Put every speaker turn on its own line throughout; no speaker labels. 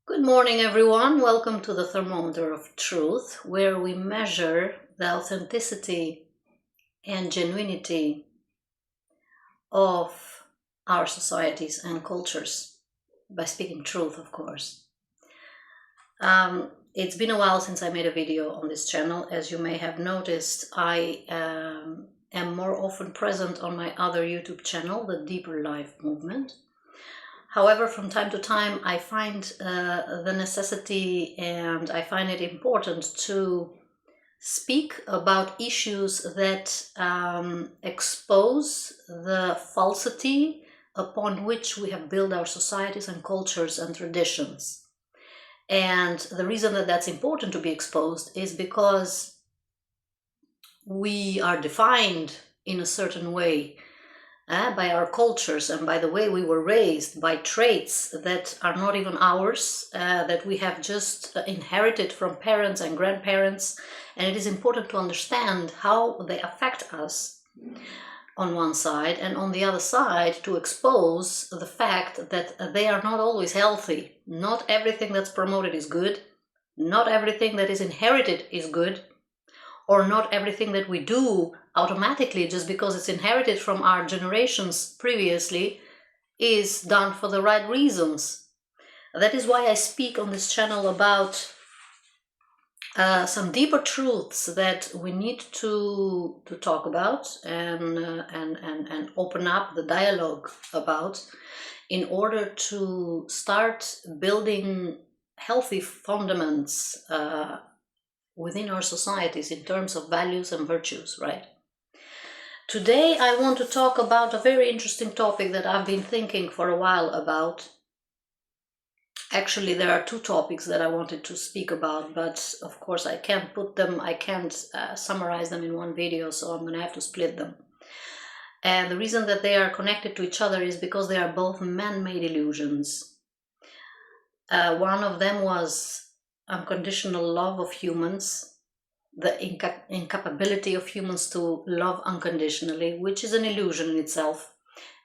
Good morning, everyone. Welcome to the Thermometer of Truth, where we measure the authenticity and genuinity of our societies and cultures by speaking truth, of course. It's been a while since I made a video on this channel. As you may have noticed, I am more often present on my other YouTube channel, the Deeper Life Movement. However, from time to time, I find the necessity and I find it important to speak about issues that expose the falsity upon which we have built our societies and cultures and traditions. And the reason that that's important to be exposed is because we are defined in a certain way by our cultures and by the way we were raised, by traits that are not even ours, that we have just inherited from parents and grandparents. And it is important to understand how they affect us on one side, and on the other side to expose the fact that they are not always healthy. Not everything that's promoted is good. Not everything that is inherited is good. Or not everything that we do automatically, just because it's inherited from our generations previously, is done for the right reasons. That is why I speak on this channel about some deeper truths that we need to talk about and open up the dialogue about, in order to start building healthy fundaments within our societies in terms of values and virtues, right? Today I want to talk about a very interesting topic that I've been thinking for a while about. Actually, there are two topics that I wanted to speak about, but of course I can't summarize them in one video, so I'm going to have to split them. And the reason that they are connected to each other is because they are both man-made illusions. One of them was unconditional love of humans, the incapability of humans to love unconditionally, which is an illusion in itself.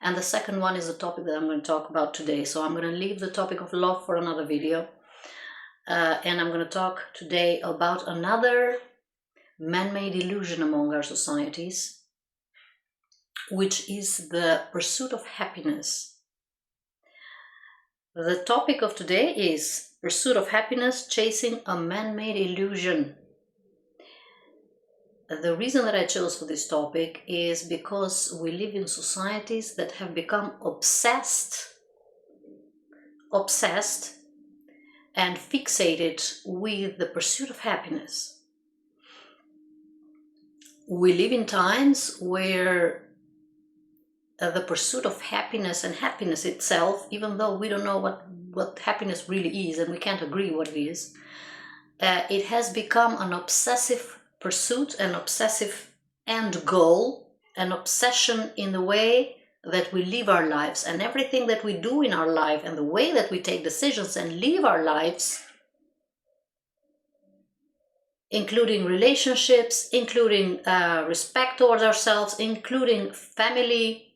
And the second one is the topic that I'm going to talk about today. So I'm going to leave the topic of love for another video. And I'm going to talk today about another man-made illusion among our societies, which is the pursuit of happiness. The topic of today is pursuit of happiness, chasing a man-made illusion. The reason that I chose for this topic is because we live in societies that have become obsessed and fixated with the pursuit of happiness. We live in times where the pursuit of happiness and happiness itself, even though we don't know what happiness really is and we can't agree what it is, it has become an obsessive pursuit, an obsessive end goal, an obsession in the way that we live our lives, and everything that we do in our life and the way that we take decisions and live our lives, including relationships, including respect towards ourselves, including family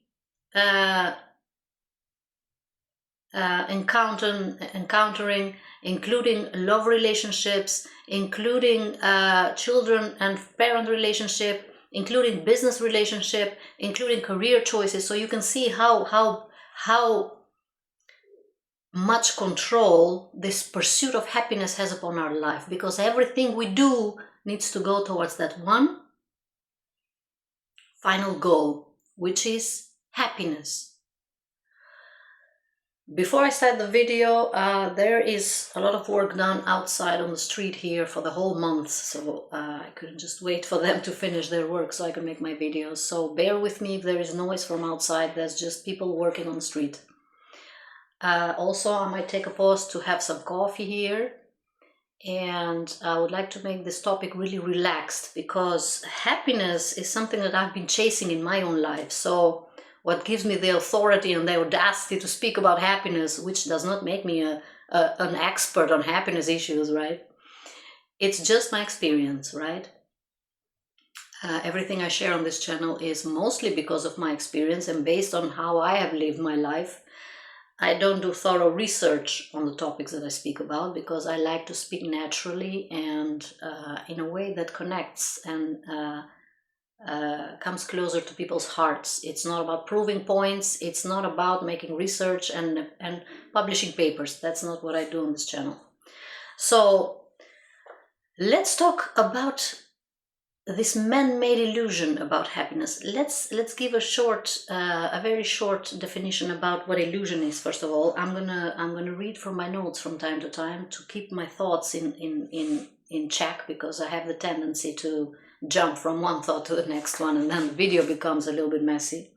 encountering, including love relationships, including children and parent relationship, including business relationship, including career choices. So you can see how much control this pursuit of happiness has upon our life, because everything we do needs to go towards that one final goal, which is happiness. Before I start the video, there is a lot of work done outside on the street here for the whole month, so I couldn't just wait for them to finish their work so I can make my videos. So bear with me if there is noise from outside. That's just people working on the street. Also, I might take a pause to have some coffee here, and I would like to make this topic really relaxed, because happiness is something that I've been chasing in my own life. So what gives me the authority and the audacity to speak about happiness, which does not make me an expert on happiness issues, right? It's just my experience, right? Everything I share on this channel is mostly because of my experience and based on how I have lived my life. I don't do thorough research on the topics that I speak about, because I like to speak naturally and in a way that connects and comes closer to people's hearts. It's not about proving points. It's not about making research and publishing papers. That's not what I do on this channel. So let's talk about this man-made illusion about happiness. Let's give a very short definition about what illusion is. First of all, I'm gonna read from my notes from time to time to keep my thoughts in check, because I have the tendency to jump from one thought to the next one, and then the video becomes a little bit messy.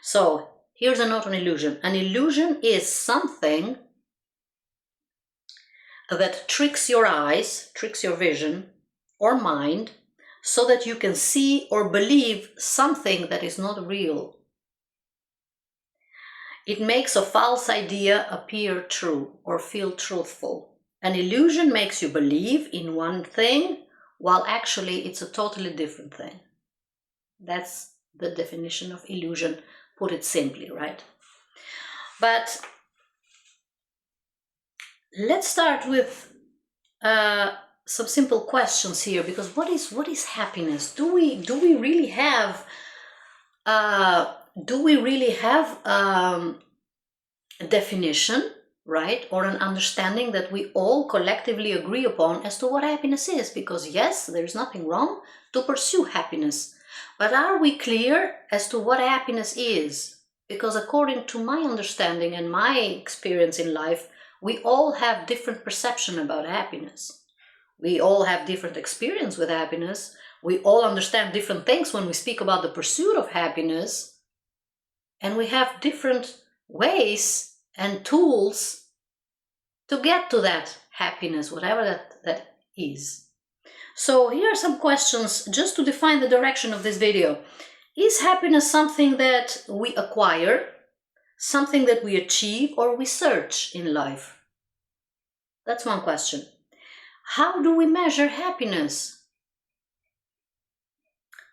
So here's a note on illusion. An illusion is something that tricks your eyes, tricks your vision or mind, so that you can see or believe something that is not real. It makes a false idea appear true or feel truthful. An illusion makes you believe in one thing, while actually it's a totally different thing. That's the definition of illusion, put it simply, right? But let's start with some simple questions here, because what is happiness? Do we really have a definition, right, or an understanding that we all collectively agree upon as to what happiness is? Because yes, there's nothing wrong to pursue happiness, but are we clear as to what happiness is? Because according to my understanding and my experience in life, we all have different perception about happiness. We all have different experience with happiness. We all understand different things when we speak about the pursuit of happiness. And we have different ways and tools to get to that happiness, whatever that is. So here are some questions just to define the direction of this video. Is happiness something that we acquire, something that we achieve, or we search in life? That's one question. How do we measure happiness?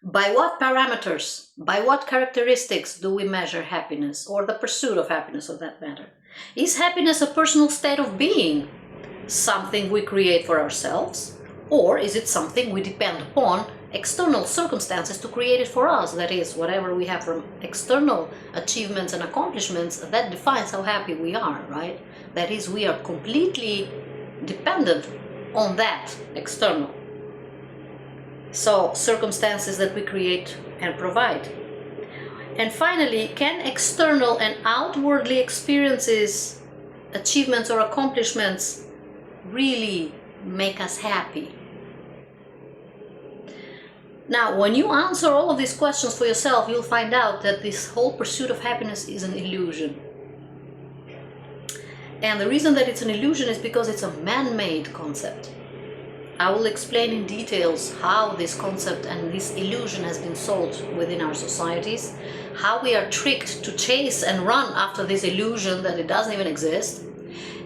By what parameters, by what characteristics do we measure happiness, or the pursuit of happiness for that matter? Is happiness a personal state of being, something we create for ourselves, or is it something we depend upon external circumstances to create it for us? That is, whatever we have from external achievements and accomplishments, that defines how happy we are, right? That is, we are completely dependent on that external. So circumstances that we create and provide. And finally, can external and outwardly experiences, achievements or accomplishments really make us happy? Now, when you answer all of these questions for yourself, you'll find out that this whole pursuit of happiness is an illusion. And the reason that it's an illusion is because it's a man-made concept. I will explain in details how this concept and this illusion has been sold within our societies, how we are tricked to chase and run after this illusion that it doesn't even exist.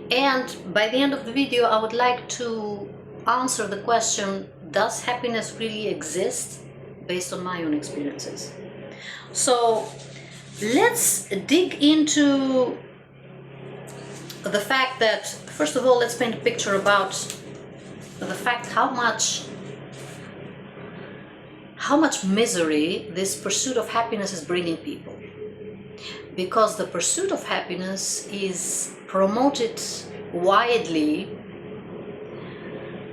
And by the end of the video, I would like to answer the question, does happiness really exist, based on my own experiences? So let's dig into the fact that, first of all, let's paint a picture about the fact how much misery this pursuit of happiness is bringing people. Because the pursuit of happiness is promoted widely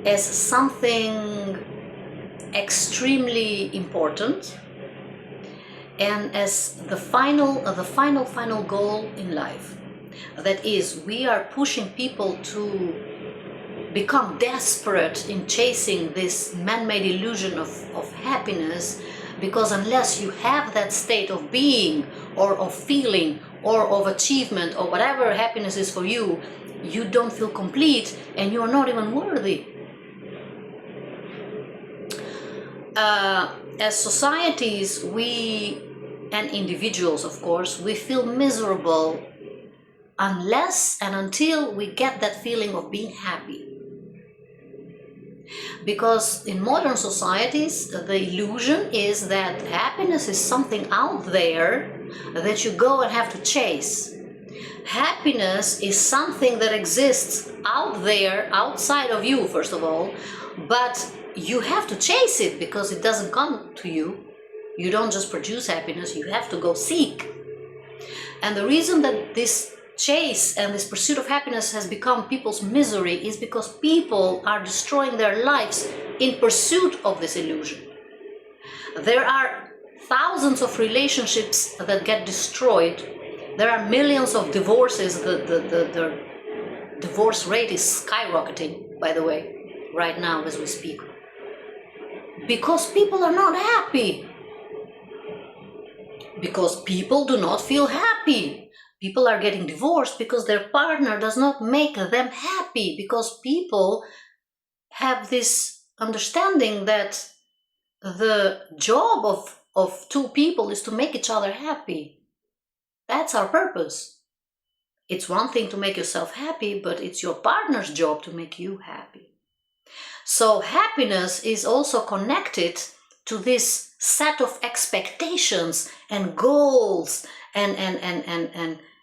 as something extremely important and as the final goal in life. That is, we are pushing people to become desperate in chasing this man-made illusion of happiness, because unless you have that state of being or of feeling or of achievement or whatever happiness is for you, you don't feel complete and you're not even worthy. As societies, and individuals, of course, we feel miserable unless and until we get that feeling of being happy. Because in modern societies, the illusion is that happiness is something out there that you go and have to chase. Happiness is something that exists out there, outside of you, first of all, but you have to chase it because it doesn't come to you. You don't just produce happiness, you have to go seek. And the reason that this chase and this pursuit of happiness has become people's misery is because people are destroying their lives in pursuit of this illusion. There are thousands of relationships that get destroyed. There are millions of divorces. The divorce rate is skyrocketing, by the way, right now as we speak. Because people are not happy. Because people do not feel happy. People are getting divorced because their partner does not make them happy. Because people have this understanding that the job of two people is to make each other happy. That's our purpose. It's one thing to make yourself happy, but it's your partner's job to make you happy. So happiness is also connected to this set of expectations and goals and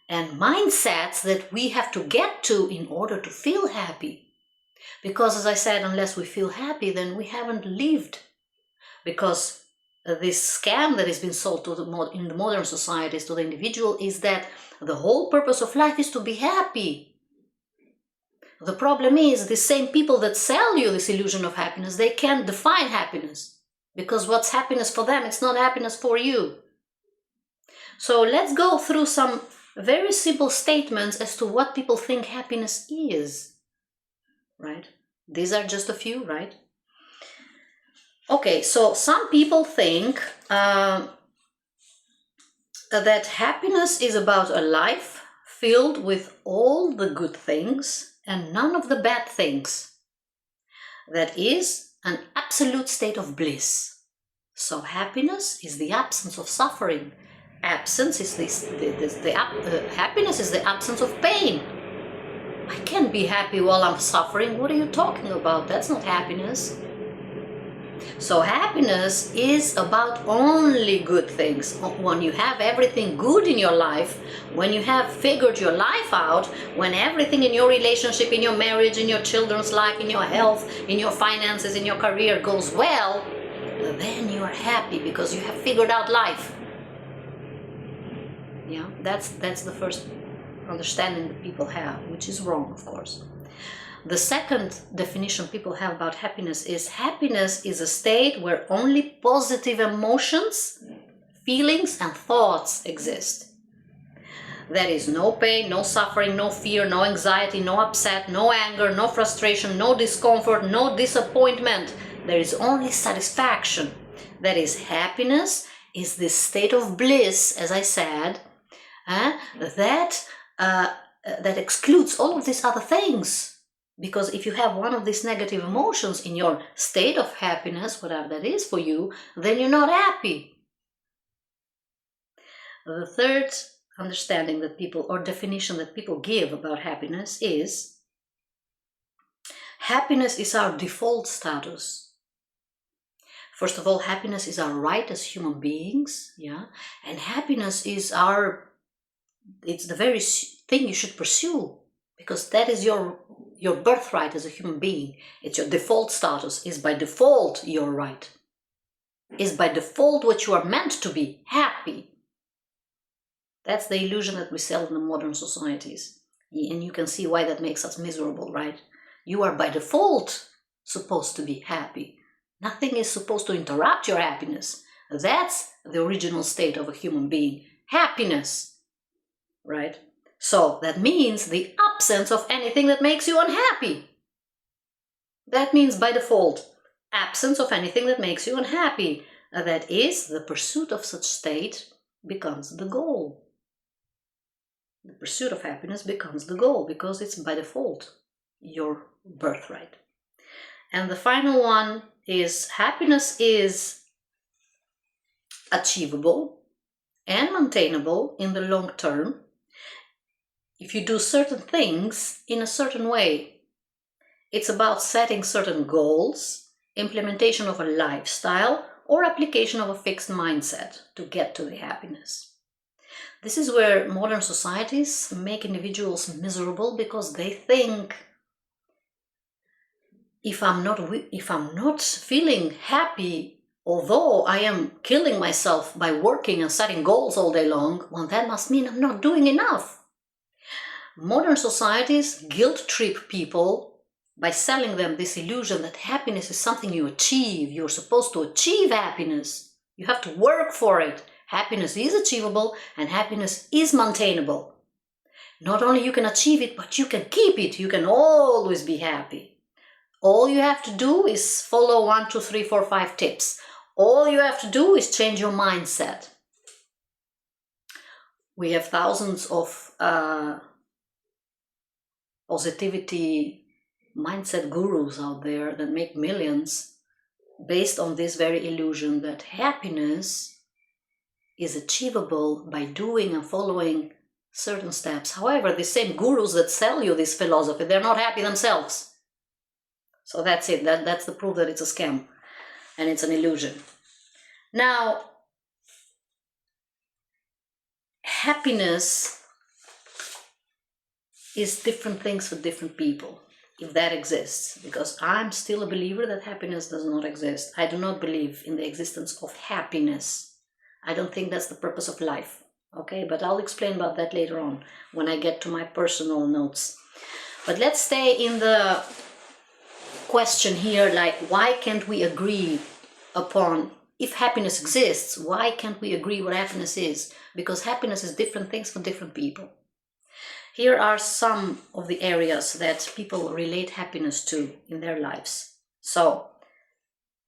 mindsets that we have to get to in order to feel happy. Because as I said, unless we feel happy, then we haven't lived. Because this scam that has been sold to in the modern societies to the individual is that the whole purpose of life is to be happy. The problem is the same people that sell you this illusion of happiness, they can't define happiness. Because what's happiness for them, it's not happiness for you. So let's go through some very simple statements as to what people think happiness is. Right? These are just a few, right? Okay, so some people think that happiness is about a life filled with all the good things and none of the bad things. That is an absolute state of bliss. So happiness is the absence of suffering. Happiness is the absence of pain. I can't be happy while I'm suffering. What are you talking about? That's not happiness. So happiness is about only good things. When you have everything good in your life, when you have figured your life out, when everything in your relationship, in your marriage, in your children's life, in your health, in your finances, in your career goes well, then you are happy because you have figured out life. Yeah, that's the first understanding that people have, which is wrong, of course. The second definition people have about happiness is a state where only positive emotions, feelings, and thoughts exist. There is no pain, no suffering, no fear, no anxiety, no upset, no anger, no frustration, no discomfort, no disappointment. There is only satisfaction. That is, happiness is this state of bliss, as I said, that excludes all of these other things. Because if you have one of these negative emotions in your state of happiness, whatever that is for you, then you're not happy. The third understanding that people, or definition that people give about happiness is, happiness is our default status. First of all, happiness is our right as human beings, yeah, and happiness is it's the very thing you should pursue, because that is your birthright as a human being. It's your default status. Is by default your right. Is by default what you are meant to be, happy. That's the illusion that we sell in the modern societies. And you can see why that makes us miserable, right? You are by default supposed to be happy. Nothing is supposed to interrupt your happiness. That's the original state of a human being, happiness, right? So that means the absence of anything that makes you unhappy. That means by default, absence of anything that makes you unhappy. That is, the pursuit of such state becomes the goal. The pursuit of happiness becomes the goal because it's by default your birthright. And the final one is, happiness is achievable and maintainable in the long term if you do certain things in a certain way. It's about setting certain goals, implementation of a lifestyle, or application of a fixed mindset to get to the happiness. This is where modern societies make individuals miserable, because they think, if I'm not feeling happy, although I am killing myself by working and setting goals all day long, well, that must mean I'm not doing enough. Modern societies guilt trip people by selling them this illusion that happiness is something you achieve. You're supposed to achieve happiness. You have to work for it. Happiness is achievable and happiness is maintainable. Not only you can achieve it, but you can keep it. You can always be happy. All you have to do is follow 1, 2, 3, 4, 5 tips. All you have to do is change your mindset. We have thousands of positivity mindset gurus out there that make millions based on this very illusion that happiness is achievable by doing and following certain steps. However, the same gurus that sell you this philosophy, they're not happy themselves. So that's it. That's the proof that it's a scam and it's an illusion. Now, happiness is different things for different people, if that exists, because I'm still a believer that happiness does not exist. I do not believe in the existence of happiness. I don't think that's the purpose of life. Okay, but I'll explain about that later on when I get to my personal notes. But let's stay in the question here, like, why can't we agree upon, if happiness exists, why can't we agree what happiness is? Because happiness is different things for different people. Here are some of the areas that people relate happiness to in their lives. So,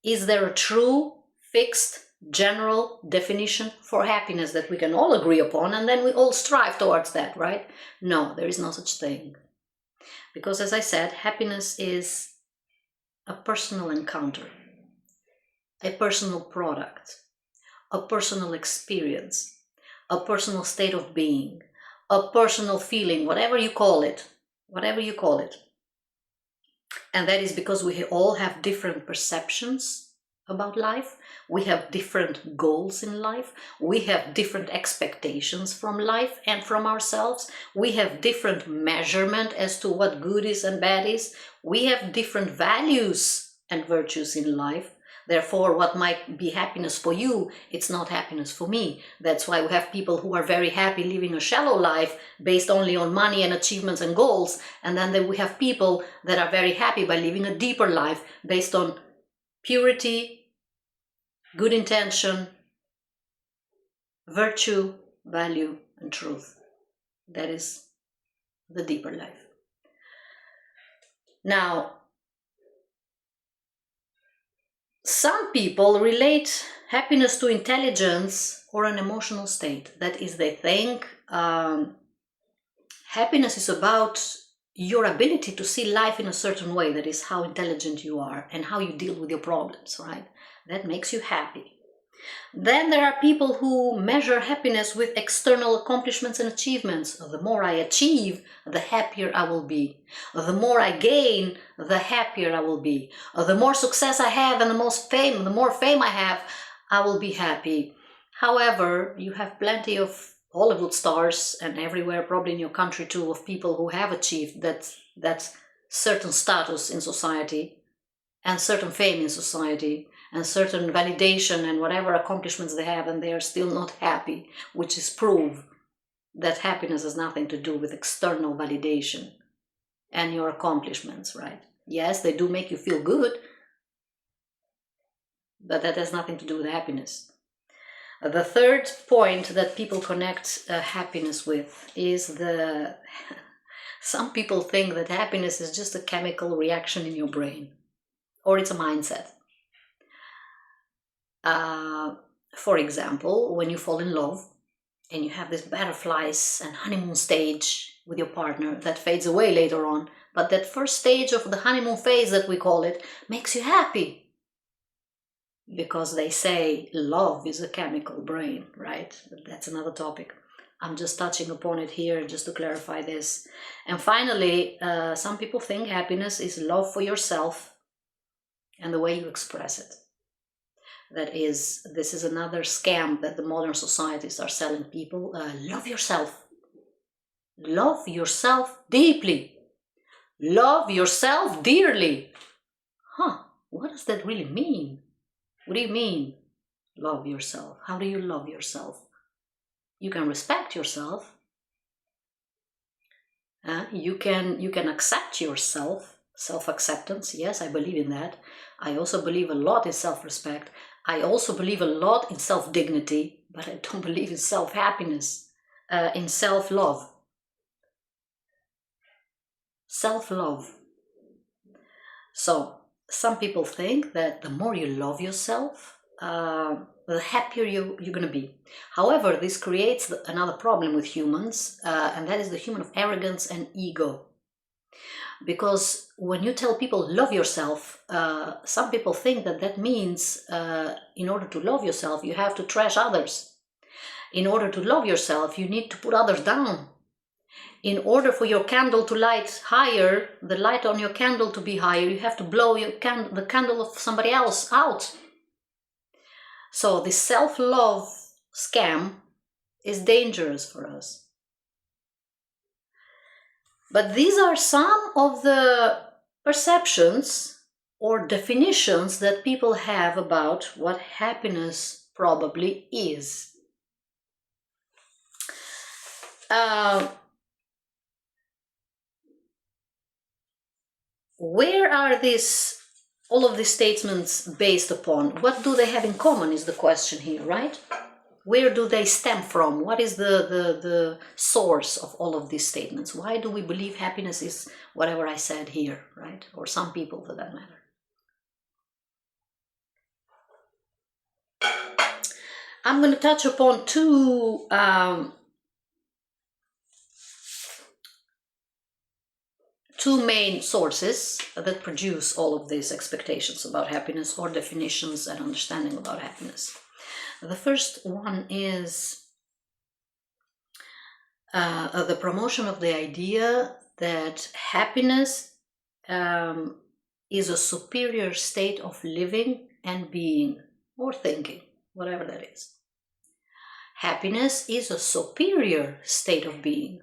is there a true, fixed, general definition for happiness that we can all agree upon and then we all strive towards that, right? No, there is no such thing. Because as I said, happiness is a personal encounter, a personal product, a personal experience, a personal state of being, a personal feeling, whatever you call it. And that is because we all have different perceptions about life. We have different goals in life. We have different expectations from life and from ourselves. We have different measurement as to what good is and bad is. We have different values and virtues in life. Therefore, what might be happiness for you, it's not happiness for me. That's why we have people who are very happy living a shallow life based only on money and achievements and goals. And then we have people that are very happy by living a deeper life based on purity, good intention, virtue, value, and truth. That is the deeper life. Now, some people relate happiness to intelligence or an emotional state. That is, they think happiness is about your ability to see life in a certain way. That is how intelligent you are and how you deal with your problems, right? That makes you happy. Then there are people who measure happiness with external accomplishments and achievements. The more I achieve, the happier I will be. The more I gain, the happier I will be. The more success I have and the more fame I have, I will be happy. However, you have plenty of Hollywood stars and everywhere, probably in your country too, of people who have achieved that certain status in society and certain fame in society and certain validation and whatever accomplishments they have, and they are still not happy, which is proof that happiness has nothing to do with external validation and your accomplishments, right? Yes, they do make you feel good, but that has nothing to do with happiness. The third point that people connect happiness with is some people think that happiness is just a chemical reaction in your brain, or it's a mindset. For example, when you fall in love and you have this butterflies and honeymoon stage with your partner that fades away later on, but that first stage of the honeymoon phase that we call it makes you happy. Because they say love is a chemical brain, right? That's another topic. I'm just touching upon it here just to clarify this. And finally, some people think happiness is love for yourself and the way you express it. This is another scam that the modern societies are selling people. Love yourself. Love yourself deeply. Love yourself dearly. What does that really mean? What do you mean, love yourself? How do you love yourself? You can respect yourself. You can accept yourself. Self-acceptance, yes, I believe in that. I also believe a lot in self-respect. I also believe a lot in self-dignity, but I don't believe in self-happiness, in self-love. Self-love. So, some people think that the more you love yourself, the happier you're going to be. However, this creates another problem with humans, and that is the human of arrogance and ego. Because when you tell people love yourself, some people think that means in order to love yourself, you have to trash others. In order to love yourself, you need to put others down. In order for your candle to light higher, the light on your candle to be higher, you have to blow the candle of somebody else out. So this self-love scam is dangerous for us. But these are some of the perceptions or definitions that people have about what happiness probably is. Where are all of these statements based upon? What do they have in common is the question here, right? Where do they stem from? What is the source of all of these statements? Why do we believe happiness is whatever I said here, right? Or some people for that matter. I'm going to touch upon two main sources that produce all of these expectations about happiness or definitions and understanding about happiness. The first one is the promotion of the idea that happiness is a superior state of living and being or thinking, whatever that is. Happiness is a superior state of being.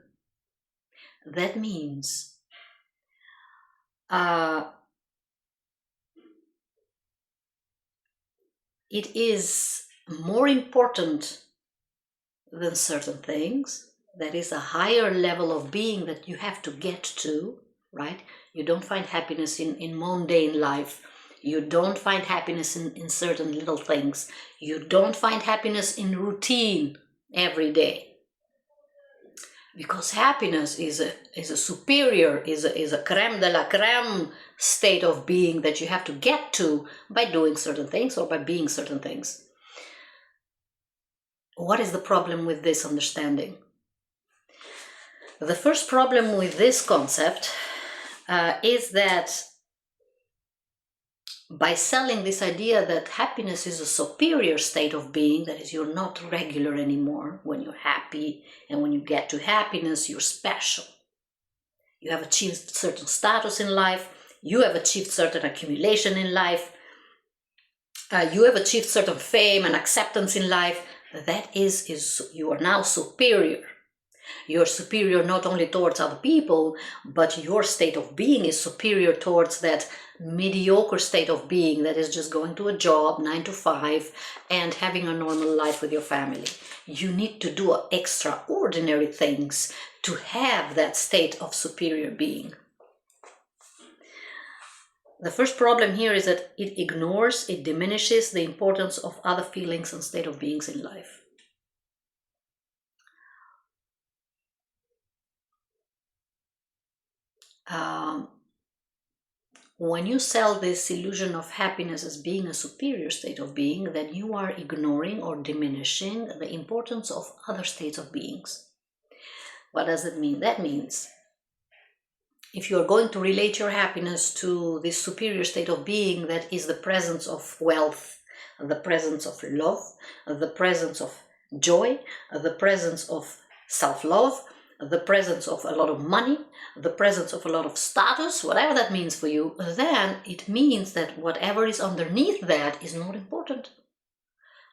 That means it is more important than certain things. That is a higher level of being that you have to get to, right? You don't find happiness in mundane life. You don't find happiness in certain little things. You don't find happiness in routine every day. Because happiness is a superior, is a crème de la crème state of being that you have to get to by doing certain things or by being certain things. What is the problem with this understanding? The first problem with this concept is that by selling this idea that happiness is a superior state of being, that is, you're not regular anymore when you're happy, and when you get to happiness, you're special. You have achieved certain status in life, you have achieved certain accumulation in life, you have achieved certain fame and acceptance in life. That is you are now superior. You're superior not only towards other people, but your state of being is superior towards that mediocre state of being that is just going to a job 9 to 5 and having a normal life with your family. You need to do extraordinary things to have that state of superior being. The first problem here is that it diminishes the importance of other feelings and state of beings in life. When you sell this illusion of happiness as being a superior state of being, then you are ignoring or diminishing the importance of other states of beings. What does it mean? That means if you are going to relate your happiness to this superior state of being that is the presence of wealth, the presence of love, the presence of joy, the presence of self-love, the presence of a lot of money, the presence of a lot of status, whatever that means for you, then it means that whatever is underneath that is not important.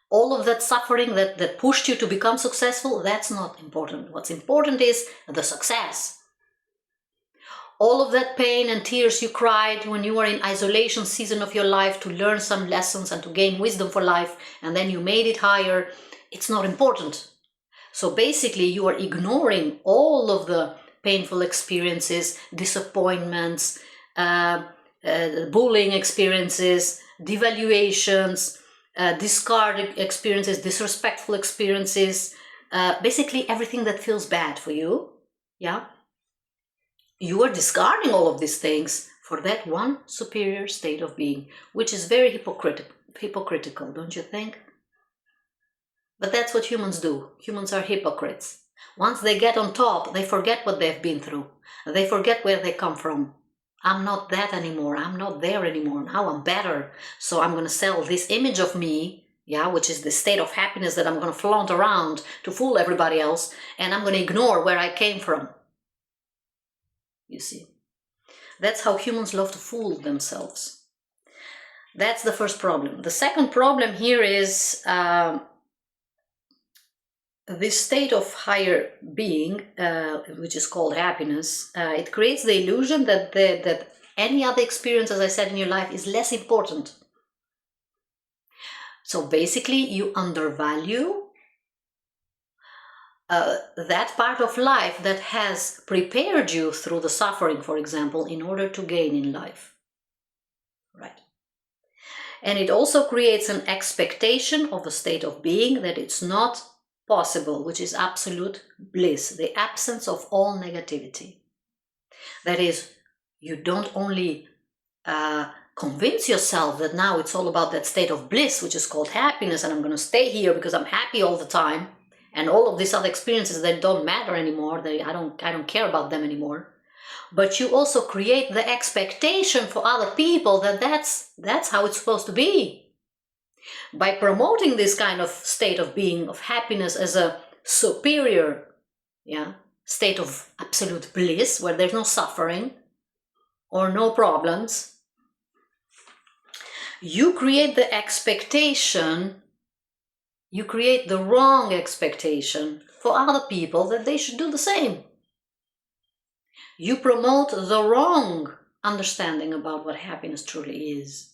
All of that suffering that pushed you to become successful, that's not important. What's important is the success. All of that pain and tears you cried when you were in isolation season of your life to learn some lessons and to gain wisdom for life, and then you made it higher, it's not important. So basically you are ignoring all of the painful experiences, disappointments, bullying experiences, devaluations, discard experiences, disrespectful experiences, basically everything that feels bad for you. Yeah, you are discarding all of these things for that one superior state of being, which is very hypocritical, don't you think? But that's what humans do. Humans are hypocrites. Once they get on top, they forget what they've been through. They forget where they come from. I'm not that anymore. I'm not there anymore. Now I'm better. So I'm going to sell this image of me, yeah, which is the state of happiness that I'm going to flaunt around to fool everybody else, and I'm going to ignore where I came from. You see, that's how humans love to fool themselves. That's the first problem. The second problem here is this state of higher being, which is called happiness. It creates the illusion that any other experience, as I said, in your life is less important. So basically, you undervalue that part of life that has prepared you through the suffering, for example, in order to gain in life. Right. And it also creates an expectation of a state of being that it's not possible, which is absolute bliss, the absence of all negativity. That is, you don't only convince yourself that now it's all about that state of bliss, which is called happiness, and I'm going to stay here because I'm happy all the time. And all of these other experiences that don't matter anymore, I don't care about them anymore. But you also create the expectation for other people that that's how it's supposed to be. By promoting this kind of state of being, of happiness as a superior, yeah, state of absolute bliss, where there's no suffering or no problems, you create the expectation. You create the wrong expectation for other people that they should do the same. You promote the wrong understanding about what happiness truly is.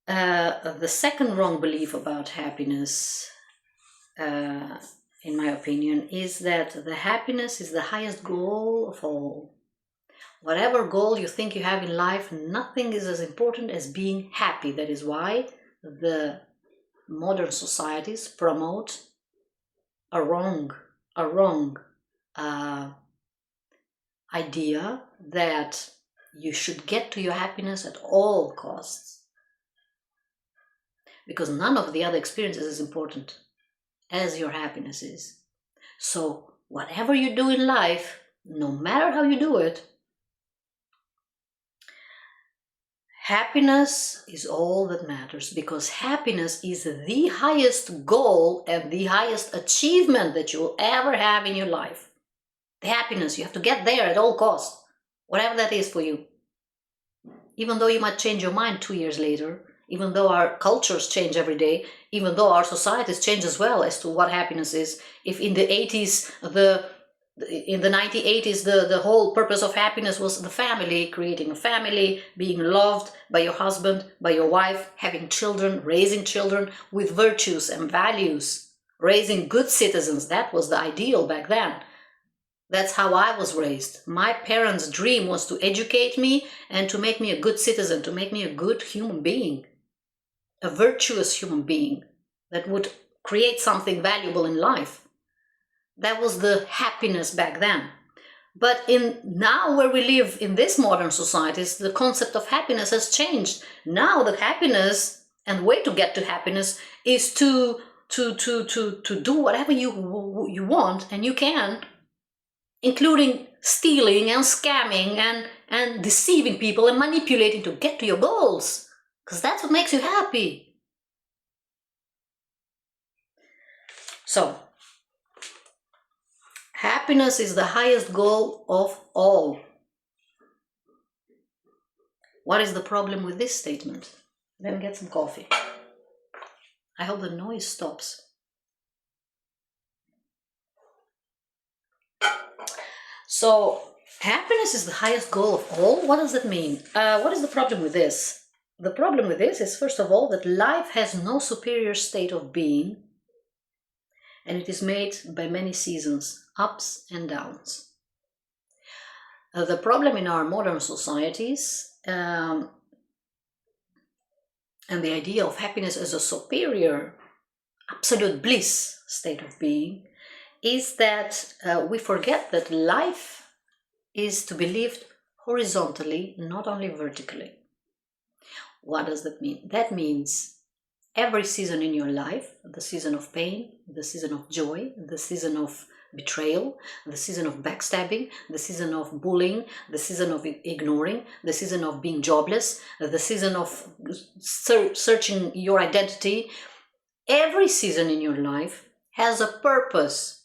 The second wrong belief about happiness, in my opinion, is that the happiness is the highest goal of all. Whatever goal you think you have in life, nothing is as important as being happy. That is why the modern societies promote a wrong idea that you should get to your happiness at all costs, because none of the other experiences is important as your happiness is. So whatever you do in life, no matter how you do it, happiness is all that matters, because happiness is the highest goal and the highest achievement that you will ever have in your life. The happiness, you have to get there at all costs, whatever that is for you. Even though you might change your mind 2 years later, even though our cultures change every day, even though our societies change as well as to what happiness is. If in the 80s, in the 1980s, the whole purpose of happiness was the family, creating a family, being loved by your husband, by your wife, having children, raising children with virtues and values, raising good citizens. That was the ideal back then. That's how I was raised. My parents' dream was to educate me and to make me a good citizen, to make me a good human being, a virtuous human being that would create something valuable in life. That was the happiness back then. But in now, where we live in this modern societies, the concept of happiness has changed. Now the happiness and the way to get to happiness is to do whatever you want, and you can, including stealing and scamming and deceiving people and manipulating to get to your goals, because that's what makes you happy. So happiness is the highest goal of all. What is the problem with this statement? Let me get some coffee. I hope the noise stops. So, happiness is the highest goal of all. What does that mean? What is the problem with this? The problem with this is, first of all, that life has no superior state of being, and it is made by many seasons, ups and downs. The problem in our modern societies, and the idea of happiness as a superior, absolute bliss state of being, is that we forget that life is to be lived horizontally, not only vertically. What does that mean? That means every season in your life, the season of pain, the season of joy, the season of betrayal, the season of backstabbing, the season of bullying, the season of ignoring, the season of being jobless, the season of searching your identity, every season in your life has a purpose.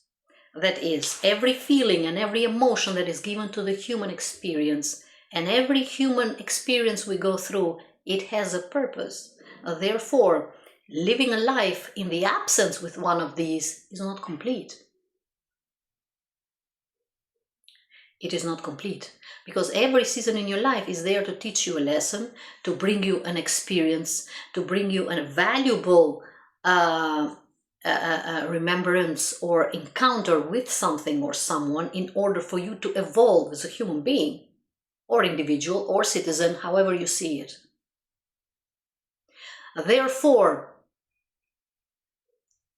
That is, every feeling and every emotion that is given to the human experience, and every human experience we go through, it has a purpose. Therefore, living a life in the absence with one of these is not complete. It is not complete, because every season in your life is there to teach you a lesson, to bring you an experience, to bring you a valuable remembrance or encounter with something or someone in order for you to evolve as a human being, or individual, or citizen, however you see it. Therefore,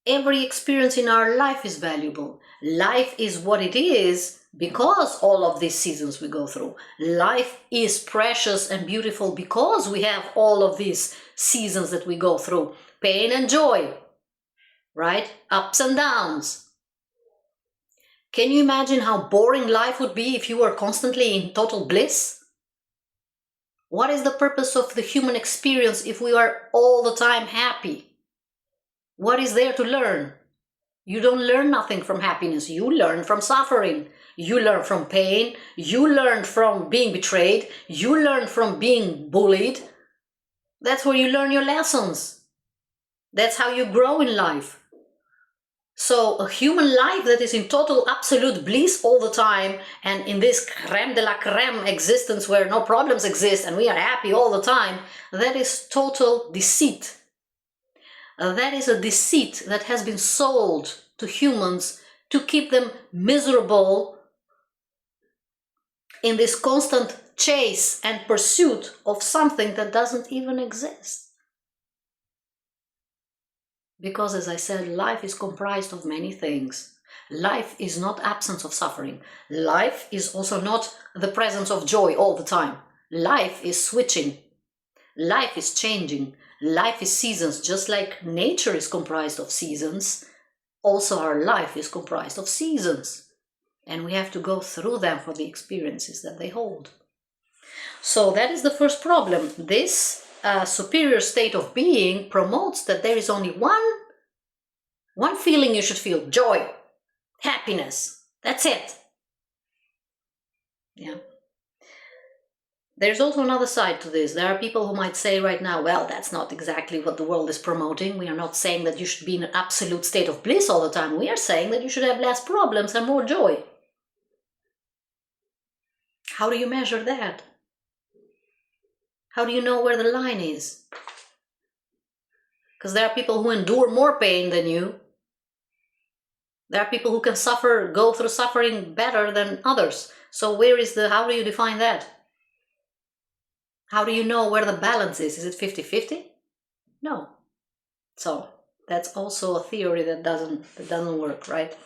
every experience in our life is valuable. Life is what it is because all of these seasons we go through. Life is precious and beautiful because we have all of these seasons that we go through. Pain and joy, right? Ups and downs. Can you imagine how boring life would be if you were constantly in total bliss? What is the purpose of the human experience if we are all the time happy? What is there to learn? You don't learn nothing from happiness. You learn from suffering. You learn from pain. You learn from being betrayed. You learn from being bullied. That's where you learn your lessons. That's how you grow in life. So a human life that is in total absolute bliss all the time, and in this creme de la creme existence where no problems exist and we are happy all the time, that is total deceit. That is a deceit that has been sold to humans to keep them miserable in this constant chase and pursuit of something that doesn't even exist. Because, as I said, life is comprised of many things. Life is not absence of suffering. Life is also not the presence of joy all the time. Life is switching. Life is changing. Life is seasons. Just like nature is comprised of seasons, also our life is comprised of seasons. And we have to go through them for the experiences that they hold. So that is the first problem. This superior state of being promotes that there is only one feeling you should feel: joy, happiness. That's it. Yeah. There's also another side to this. There are people who might say right now, well, that's not exactly what the world is promoting. We are not saying that you should be in an absolute state of bliss all the time. We are saying that you should have less problems and more joy. How do you measure that? How do you know where the line is? Because there are people who endure more pain than you. There are people who can go through suffering better than others. So how do you define that? How do you know where the balance is? Is it 50-50? No. So that's also a theory that doesn't work, right?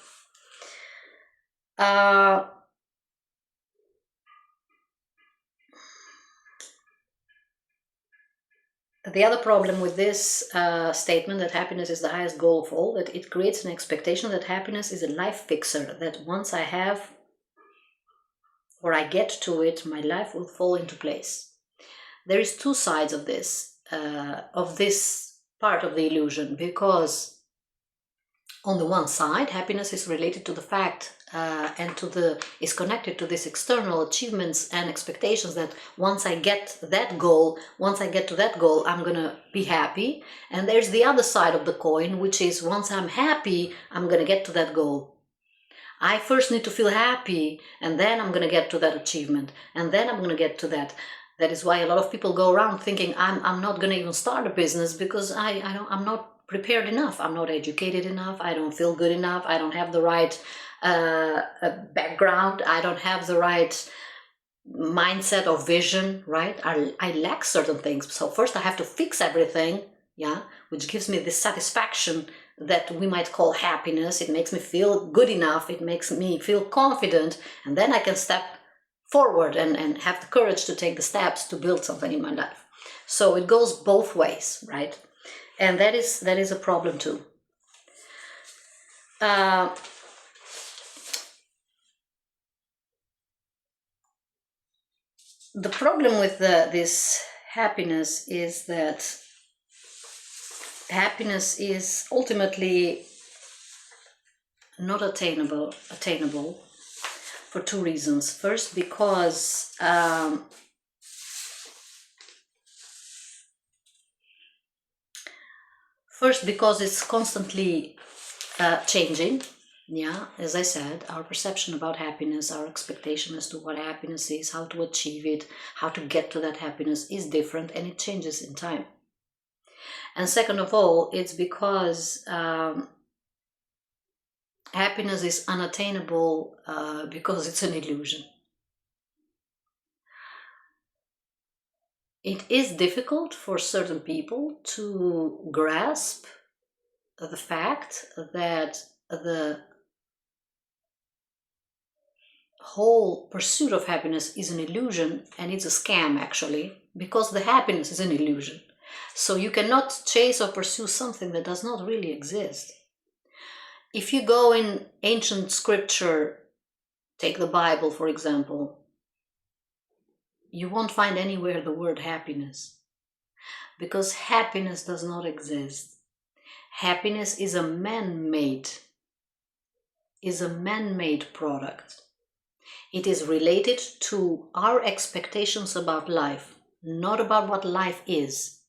The other problem with this statement that happiness is the highest goal of all, that it creates an expectation that happiness is a life fixer, that once I have or I get to it, my life will fall into place. There is two sides of this part of the illusion, because on the one side, happiness is related to the fact is connected to these external achievements and expectations that once I get to that goal, I'm gonna be happy. And there's the other side of the coin, which is once I'm happy, I'm gonna get to that goal. I first need to feel happy, and then I'm gonna get to that achievement, and then I'm gonna get to that. That is why a lot of people go around thinking I'm not gonna even start a business because I'm not prepared enough. I'm not educated enough. I don't feel good enough. I don't have the right background. I don't have the right mindset or vision, right? I lack certain things. So first I have to fix everything, yeah, which gives me this satisfaction that we might call happiness. It makes me feel good enough. It makes me feel confident. And then I can step forward and have the courage to take the steps to build something in my life. So it goes both ways, right? And that is a problem too. The problem with this happiness is that happiness is ultimately not attainable for two reasons. First, because it's constantly changing. Yeah, as I said, our perception about happiness, our expectation as to what happiness is, how to achieve it, how to get to that happiness is different, and it changes in time. And second of all, it's because happiness is unattainable because it's an illusion. It is difficult for certain people to grasp the fact that the whole pursuit of happiness is an illusion, and it's a scam actually, because the happiness is an illusion. So you cannot chase or pursue something that does not really exist. If you go in ancient scripture, take the Bible for example, you won't find anywhere the word happiness, because happiness does not exist. Happiness is a man-made product. It is related to our expectations about life, not about what life is.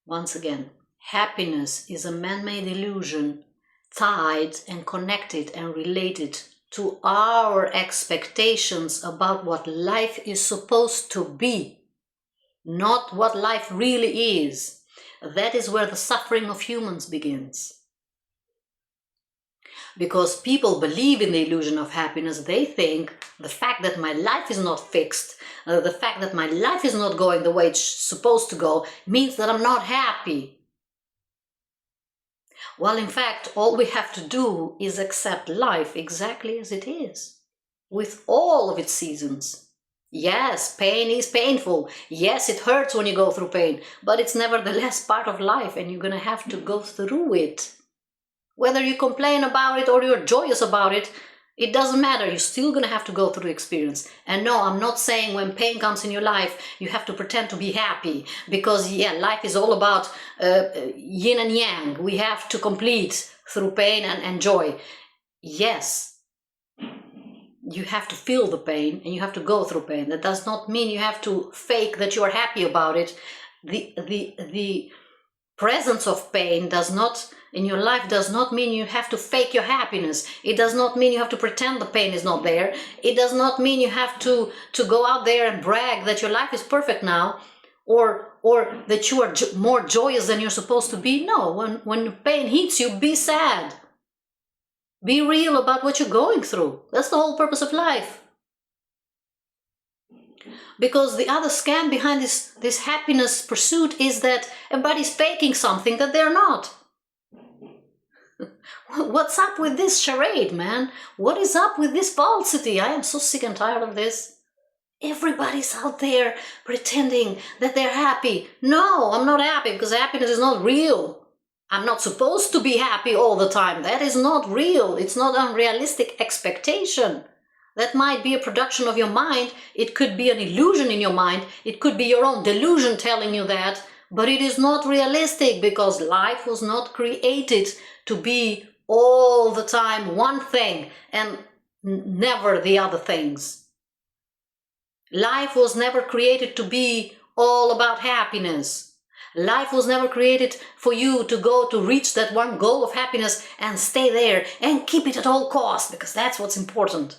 Once again, happiness is a man-made illusion tied and connected and related to our expectations about what life is supposed to be, not what life really is. That is where the suffering of humans begins. Because people believe in the illusion of happiness, they think the fact that my life is not fixed, the fact that my life is not going the way it's supposed to go, means that I'm not happy. Well, in fact, all we have to do is accept life exactly as it is, with all of its seasons. Yes, pain is painful. Yes, it hurts when you go through pain, but it's nevertheless part of life, and you're going to have to go through it. Whether you complain about it or you're joyous about it, it doesn't matter. You're still going to have to go through the experience. And no, I'm not saying when pain comes in your life, you have to pretend to be happy. Because, yeah, life is all about yin and yang. We have to complete through pain and joy. Yes, you have to feel the pain and you have to go through pain. That does not mean you have to fake that you are happy about it. The presence of pain in your life does not mean you have to fake your happiness. It does not mean you have to pretend the pain is not there. It does not mean you have to go out there and brag that your life is perfect now, or that you are more joyous than you're supposed to be. No, when pain hits you, be sad. Be real about what you're going through. That's the whole purpose of life. Because the other scam behind this happiness pursuit is that everybody's faking something that they're not. What's up with this charade, man? What is up with this falsity? I am so sick and tired of this. Everybody's out there pretending that they're happy. No, I'm not happy because happiness is not real. I'm not supposed to be happy all the time. That is not real. It's not an unrealistic expectation. That might be a production of your mind. It could be an illusion in your mind. It could be your own delusion telling you that. But it is not realistic because life was not created to be all the time one thing and never the other things. Life was never created to be all about happiness. Life was never created for you to go to reach that one goal of happiness and stay there and keep it at all costs, because that's what's important.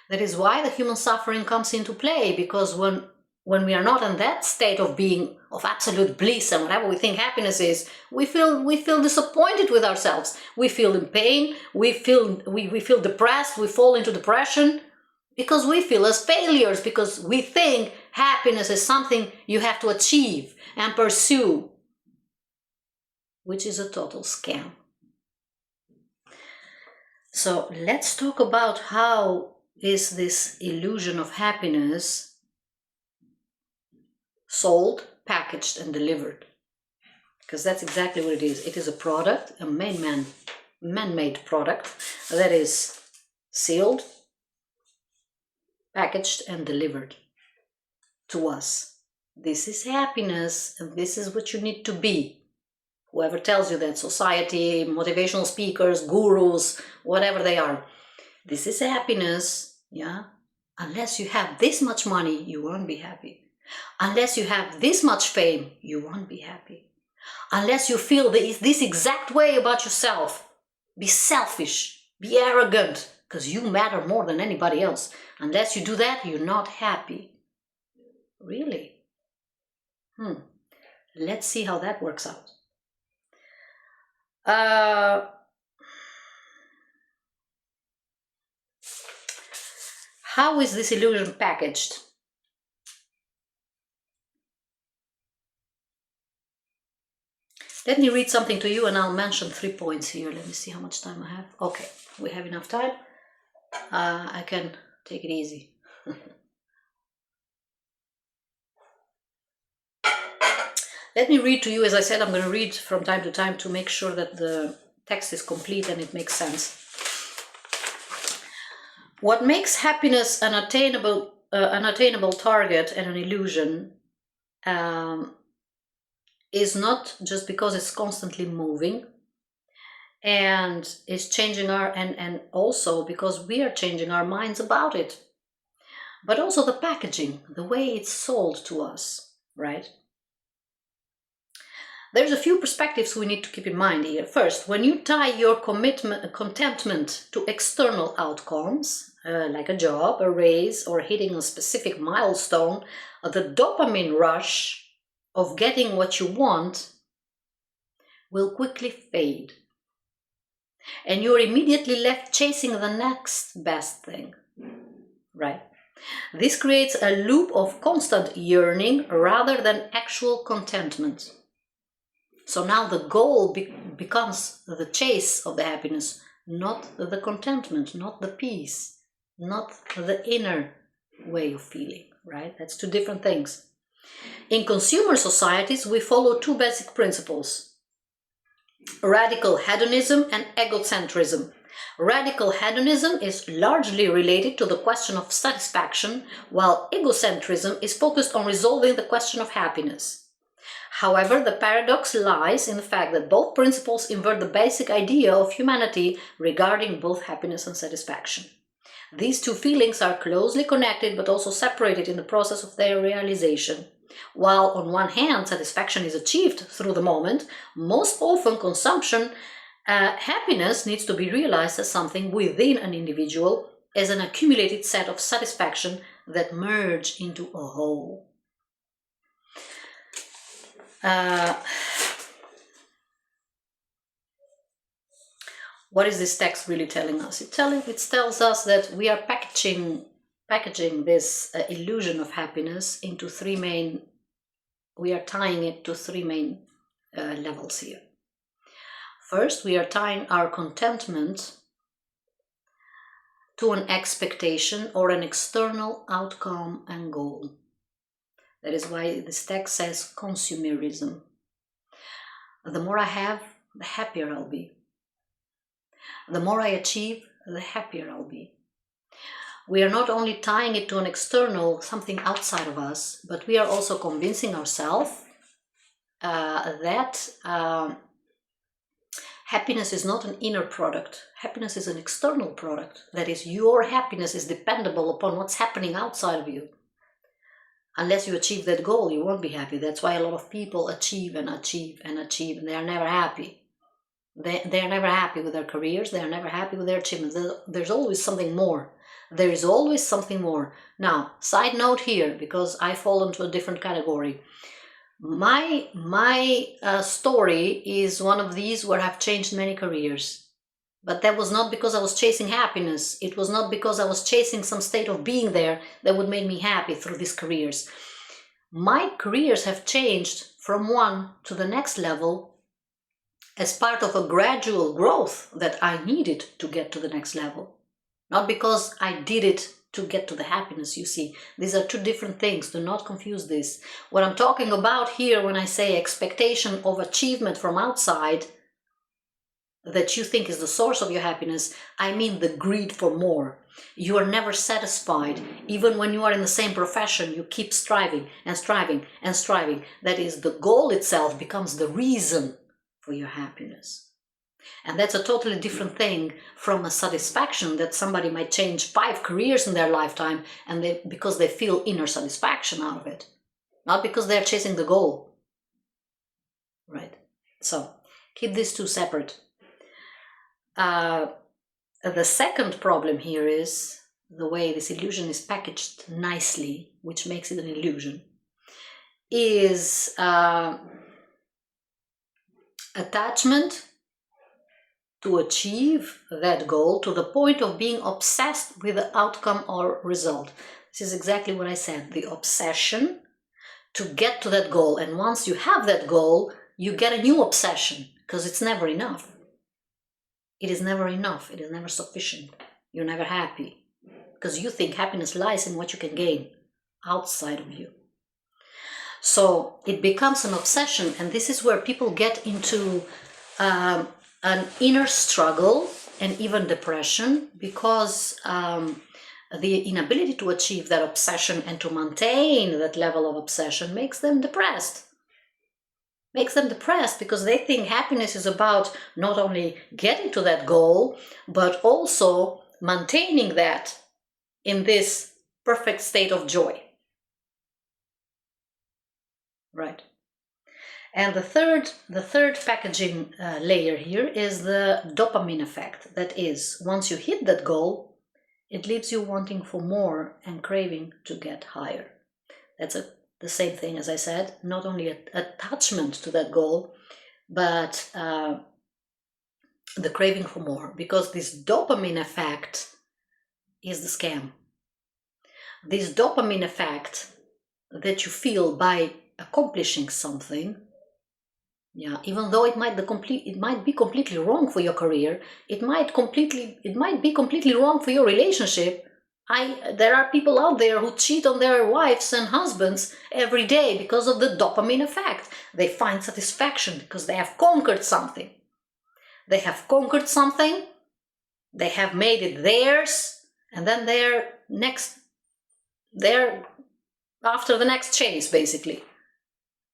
That is why the human suffering comes into play, because when we are not in that state of being, of absolute bliss and whatever we think happiness is, we feel disappointed with ourselves. We feel in pain, we feel depressed, we fall into depression, because we feel as failures, because we think happiness is something you have to achieve and pursue, which is a total scam. So let's talk about how is this illusion of happiness sold, packaged, and delivered. Because that's exactly what it is. It is a product, a man-made product that is sealed, packaged, and delivered to us. This is happiness, and this is what you need to be. Whoever tells you that, society, motivational speakers, gurus, whatever they are. This is happiness, yeah? Unless you have this much money, you won't be happy. Unless you have this much fame, you won't be happy. Unless you feel this exact way about yourself, be selfish, be arrogant, because you matter more than anybody else. Unless you do that, you're not happy. Really? Let's see how that works out. How is this illusion packaged? Let me read something to you and I'll mention 3 points here. Let me see how much time I have. Okay, we have enough time. I can take it easy. Let me read to you. As I said, I'm going to read from time to time to make sure that the text is complete and it makes sense. What makes happiness an attainable target and an illusion is not just because it's constantly moving and is changing and also because we are changing our minds about it, but also the packaging, the way it's sold to us, right? There's a few perspectives we need to keep in mind here. First, when you tie your contentment to external outcomes, like a job, a raise, or hitting a specific milestone, the dopamine rush of getting what you want will quickly fade. And you're immediately left chasing the next best thing, right? This creates a loop of constant yearning rather than actual contentment. So now the goal becomes the chase of the happiness, not the contentment, not the peace, not the inner way of feeling, right? That's two different things. In consumer societies, we follow two basic principles: radical hedonism and egocentrism. Radical hedonism is largely related to the question of satisfaction, while egocentrism is focused on resolving the question of happiness. However, the paradox lies in the fact that both principles invert the basic idea of humanity regarding both happiness and satisfaction. These two feelings are closely connected but also separated in the process of their realization. While on one hand satisfaction is achieved through the moment, most often happiness needs to be realized as something within an individual, as an accumulated set of satisfaction that merge into a whole. What is this text really telling us? It tells us that we are packaging this illusion of happiness into we are tying it to three main levels here. First, we are tying our contentment to an expectation or an external outcome and goal. That is why this text says consumerism. The more I have, the happier I'll be. The more I achieve, the happier I'll be. We are not only tying it to an external, something outside of us, but we are also convincing ourselves that Happiness is not an inner product. Happiness is an external product. That is, your happiness is dependable upon what's happening outside of you. Unless you achieve that goal, you won't be happy. That's why a lot of people achieve and achieve and achieve, and they are never happy. They are never happy with their careers. They are never happy with their achievements. There's always something more. There is always something more. Now, side note here, because I fall into a different category. My story is one of these where I've changed many careers. But that was not because I was chasing happiness. It was not because I was chasing some state of being there that would make me happy through these careers. My careers have changed from one to the next level as part of a gradual growth that I needed to get to the next level. Not because I did it to get to the happiness, you see. These are two different things. Do not confuse this. What I'm talking about here when I say expectation of achievement from outside that you think is the source of your happiness, I mean the greed for more. You are never satisfied. Even when you are in the same profession, you keep striving and striving and striving. That is, the goal itself becomes the reason for your happiness. And that's a totally different thing from a satisfaction that somebody might change 5 careers in their lifetime and because they feel inner satisfaction out of it. Not because they're chasing the goal. Right? So, keep these two separate. The second problem here is the way this illusion is packaged nicely, which makes it an illusion, is attachment to achieve that goal to the point of being obsessed with the outcome or result. This is exactly what I said, the obsession to get to that goal. And once you have that goal, you get a new obsession because it's never enough. It is never enough. It is never sufficient. You're never happy because you think happiness lies in what you can gain outside of you. So it becomes an obsession, and this is where people get into an inner struggle and even depression because the inability to achieve that obsession and to maintain that level of obsession makes them depressed. Makes them depressed because they think happiness is about not only getting to that goal, but also maintaining that in this perfect state of joy. Right. And the third packaging layer here is the dopamine effect. That is, once you hit that goal, it leaves you wanting for more and craving to get higher. That's the same thing, as I said, not only attachment to that goal, but the craving for more, because this dopamine effect is the scam. This dopamine effect that you feel by accomplishing something, even though it might be completely wrong for your career, it might be completely wrong for your relationship. There are people out there who cheat on their wives and husbands every day because of the dopamine effect. They find satisfaction because they have conquered something. They have conquered something, they have made it theirs, and then they're after the next chase, basically.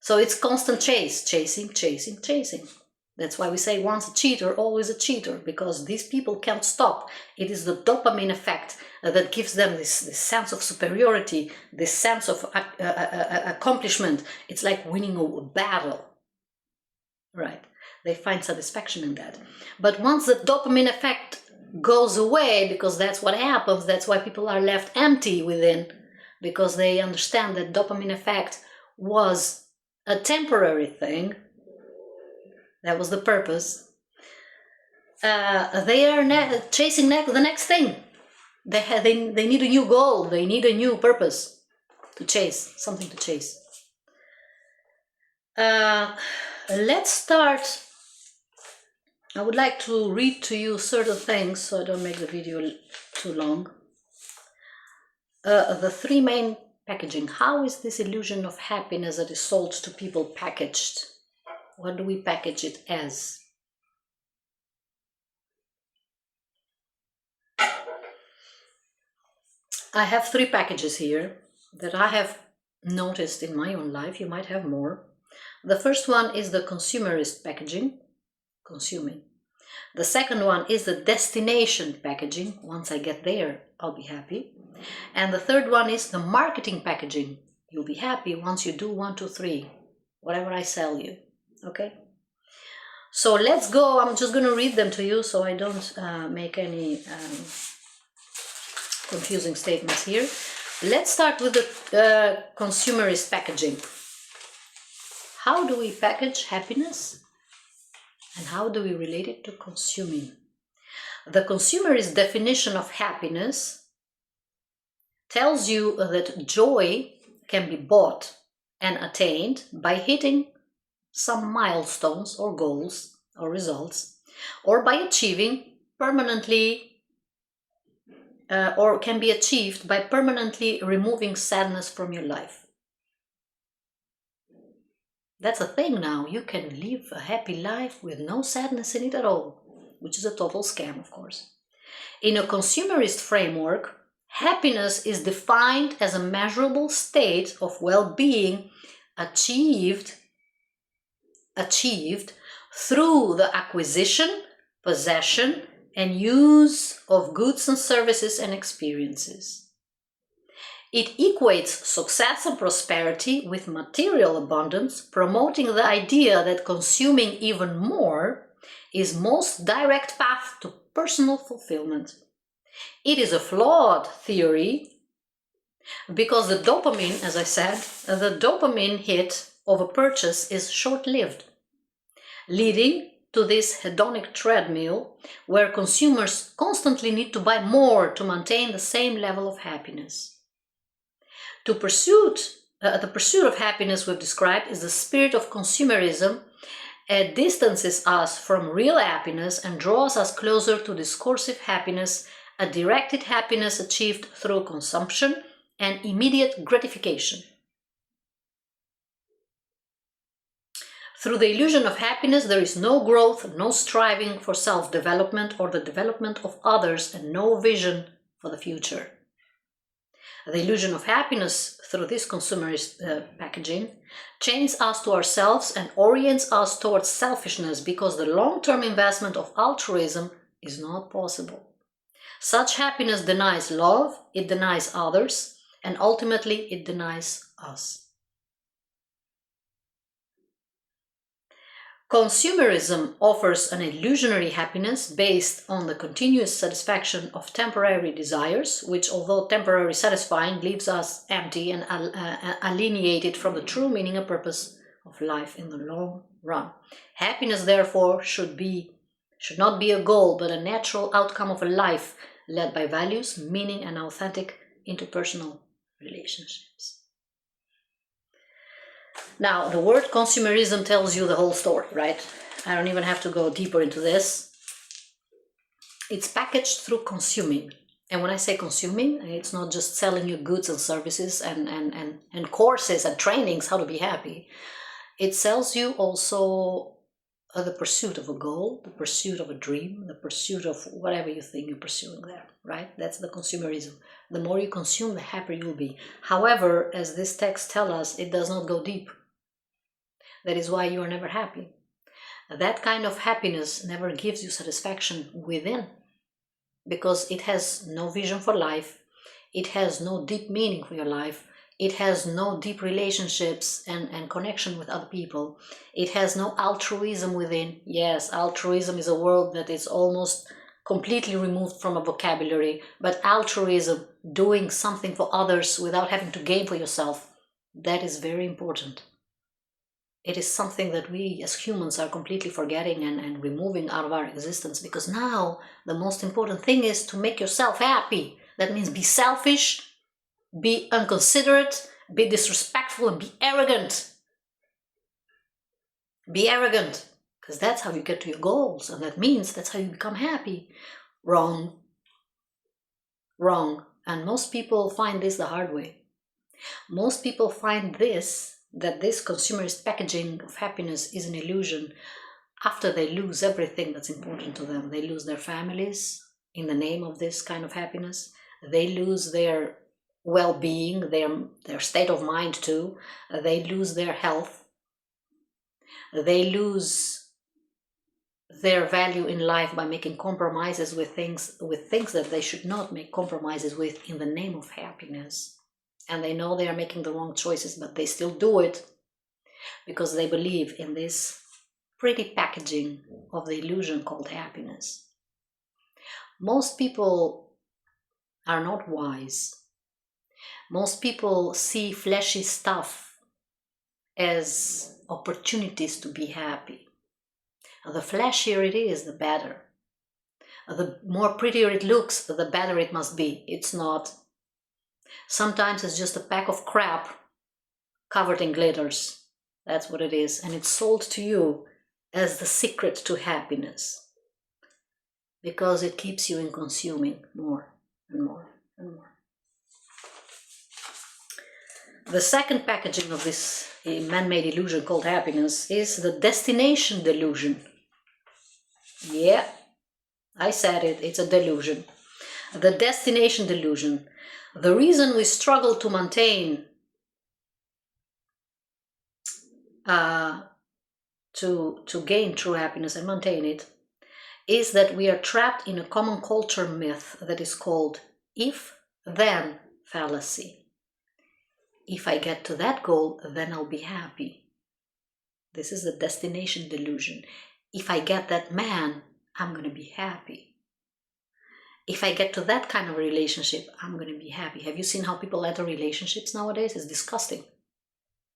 So it's constant chasing. That's why we say once a cheater, always a cheater, because these people can't stop. It is the dopamine effect that gives them this sense of superiority, this sense of accomplishment. It's like winning a battle, right? They find satisfaction in that. But once the dopamine effect goes away, because that's what happens, that's why people are left empty within, because they understand that dopamine effect was a temporary thing. That was the purpose. They are chasing the next thing. They need a new goal. They need a new purpose to chase, something to chase. Let's start. I would like to read to you certain things so I don't make the video too long. The 3 main packaging. How is this illusion of happiness that is sold to people packaged? What do we package it as? I have 3 packages here that I have noticed in my own life. You might have more. The first one is the consumerist packaging, consuming. The second one is the destination packaging. Once I get there, I'll be happy. And the third one is the marketing packaging. You'll be happy once you do 1, 2, 3, whatever I sell you. Okay? So let's go. I'm just going to read them to you so I don't make any confusing statements here. Let's start with the consumerist packaging. How do we package happiness? And how do we relate it to consuming? The consumerist definition of happiness tells you that joy can be bought and attained by hitting some milestones or goals or results, or by achieving permanently, or can be achieved by permanently removing sadness from your life. That's a thing now. You can live a happy life with no sadness in it at all, which is a total scam, of course. In a consumerist framework, happiness is defined as a measurable state of well-being achieved through the acquisition, possession, and use of goods and services and experiences. It equates success and prosperity with material abundance, promoting the idea that consuming even more is most direct path to personal fulfillment. It is a flawed theory because the dopamine, as I said, the dopamine hit of a purchase is short-lived, leading to this hedonic treadmill where consumers constantly need to buy more to maintain the same level of happiness. The pursuit of happiness we've described is the spirit of consumerism. It distances us from real happiness and draws us closer to discursive happiness, a directed happiness achieved through consumption and immediate gratification. Through the illusion of happiness, there is no growth, no striving for self-development or the development of others, and no vision for the future. The illusion of happiness through this consumerist packaging chains us to ourselves and orients us towards selfishness because the long-term investment of altruism is not possible. Such happiness denies love, it denies others, and ultimately it denies us. Consumerism offers an illusionary happiness based on the continuous satisfaction of temporary desires, which, although temporarily satisfying, leaves us empty and alienated from the true meaning and purpose of life in the long run. Happiness, therefore, should not be a goal, but a natural outcome of a life led by values, meaning, and authentic interpersonal relationships. Now, the word consumerism tells you the whole story, right? I don't even have to go deeper into this. It's packaged through consuming. And when I say consuming, it's not just selling you goods and services and courses and trainings how to be happy. It sells you also the pursuit of a goal, the pursuit of a dream, the pursuit of whatever you think you're pursuing there, right? That's the consumerism. The more you consume, the happier you'll be. However, as this text tells us, it does not go deep. That is why you are never happy. That kind of happiness never gives you satisfaction within, because it has no vision for life, it has no deep meaning for your life, it has no deep relationships and connection with other people, it has no altruism within. Yes, altruism is a word that is almost completely removed from a vocabulary, but altruism, doing something for others without having to gain for yourself, that is very important. It is something that we as humans are completely forgetting and removing out of our existence, because now the most important thing is to make yourself happy. That means be selfish, be inconsiderate, be disrespectful, and be arrogant. Be arrogant, because that's how you get to your goals, and that means that's how you become happy. Wrong. Wrong. And most people find this the hard way. Most people find that this consumerist packaging of happiness is an illusion after they lose everything that's important to them. They lose their families in the name of this kind of happiness. They lose their well-being, their state of mind too. They lose their health. They lose their value in life by making compromises with things that they should not make compromises with in the name of happiness. And they know they are making the wrong choices, but they still do it because they believe in this pretty packaging of the illusion called happiness. Most people are not wise. Most people see fleshy stuff as opportunities to be happy. The flashier it is, the better. The more prettier it looks, the better it must be. It's not. Sometimes it's just a pack of crap covered in glitters. That's what it is. And it's sold to you as the secret to happiness, because it keeps you in consuming more and more and more. The second packaging of this man-made illusion called happiness is the destination delusion. Yeah, I said it, it's a delusion. The destination delusion. The reason we struggle to maintain, to gain true happiness and maintain it, is that we are trapped in a common culture myth that is called if-then fallacy. If I get to that goal, then I'll be happy. This is the destination delusion. If I get that man, I'm going to be happy. If I get to that kind of relationship, I'm going to be happy. Have you seen how people enter relationships nowadays? It's disgusting.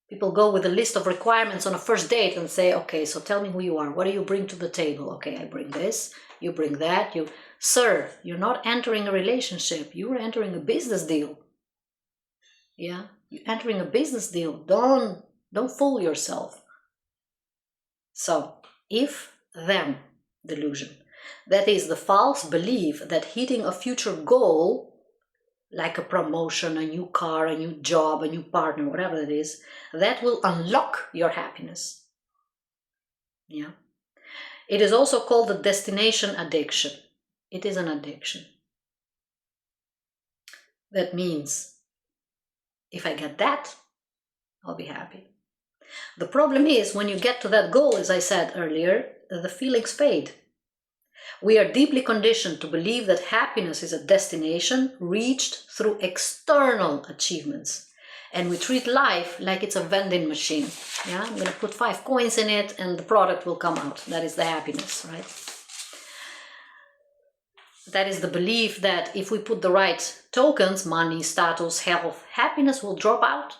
People go with a list of requirements on a first date and say, okay, so tell me who you are. What do you bring to the table? Okay, I bring this, you bring that. Sir, you're not entering a relationship. You're entering a business deal. Yeah, you're entering a business deal. Don't fool yourself. So, if-then delusion. That is the false belief that hitting a future goal, like a promotion, a new car, a new job, a new partner, whatever it is, that will unlock your happiness. Yeah. It is also called the destination addiction. It is an addiction. That means, if I get that, I'll be happy. The problem is, when you get to that goal, as I said earlier, the feelings fade. We are deeply conditioned to believe that happiness is a destination reached through external achievements. And we treat life like it's a vending machine. Yeah, I'm going to put 5 coins in it and the product will come out. That is the happiness, right? That is the belief that if we put the right tokens, money, status, health, happiness will drop out.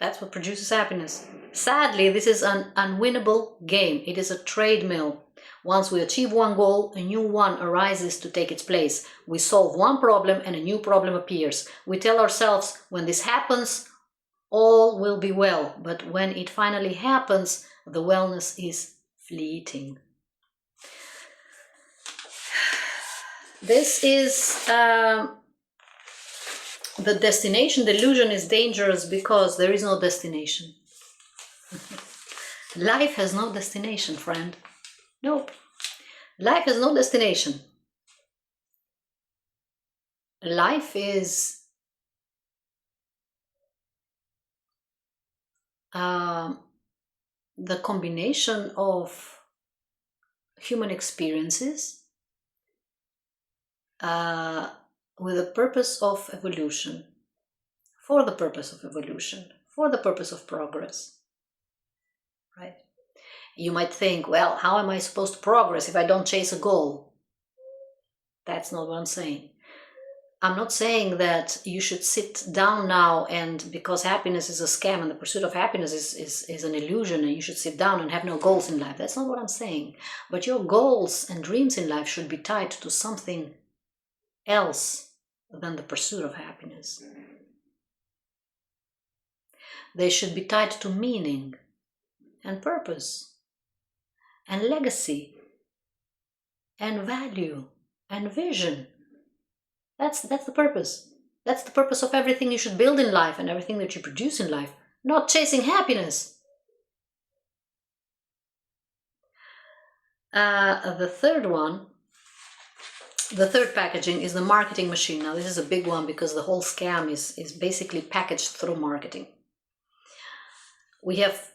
That's what produces happiness. Sadly, this is an unwinnable game. It is a treadmill. Once we achieve one goal, a new one arises to take its place. We solve one problem and a new problem appears. We tell ourselves, when this happens, all will be well. But when it finally happens, the wellness is fleeting. This is... the destination delusion is dangerous because there is no destination. Life has no destination, friend. Nope. Life has no destination. Life is the combination of human experiences with the purpose of evolution, for the purpose of evolution, for the purpose of progress, right? You might think, well, how am I supposed to progress if I don't chase a goal? That's not what I'm saying. I'm not saying that you should sit down now and because happiness is a scam and the pursuit of happiness is an illusion and you should sit down and have no goals in life. That's not what I'm saying. But your goals and dreams in life should be tied to something else than the pursuit of happiness. They should be tied to meaning and purpose and legacy and value and vision. That's the purpose. That's the purpose of everything you should build in life and everything that you produce in life, not chasing happiness. The third packaging is the marketing machine. Now this is a big one because the whole scam is basically packaged through marketing. We have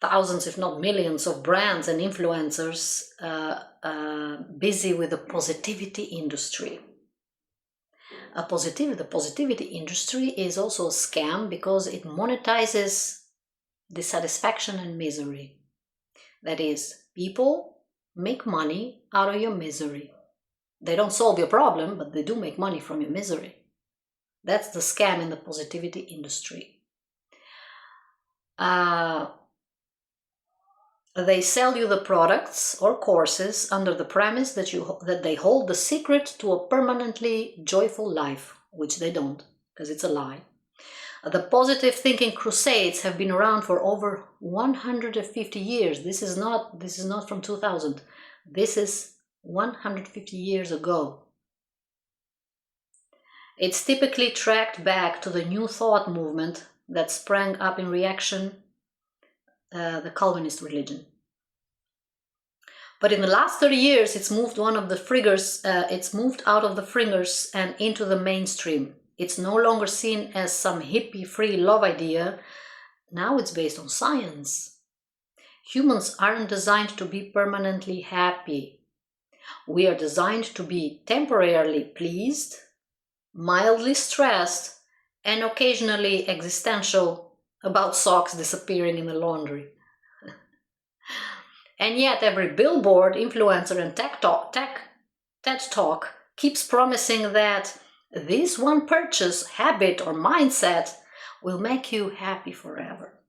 thousands, if not millions, of brands and influencers busy with the positivity industry. The positivity industry is also a scam because it monetizes dissatisfaction and misery. That is, people make money out of your misery. They don't solve your problem, but they do make money from your misery. That's the scam in the positivity industry. They sell you the products or courses under the premise that they hold the secret to a permanently joyful life, which they don't, because it's a lie. The positive thinking crusades have been around for over 150 years. This is not from 2000. This is 150 years ago. It's typically tracked back to the New Thought movement that sprang up in reaction the Calvinist religion. But in the last 30 years, it's moved out of the fringers and into the mainstream. It's no longer seen as some hippie free love idea. Now it's based on science. Humans aren't designed to be permanently happy. We are designed to be temporarily pleased, mildly stressed, and occasionally existential about socks disappearing in the laundry. And yet every billboard, influencer, and TED Talk keeps promising that this one purchase, habit, or mindset will make you happy forever.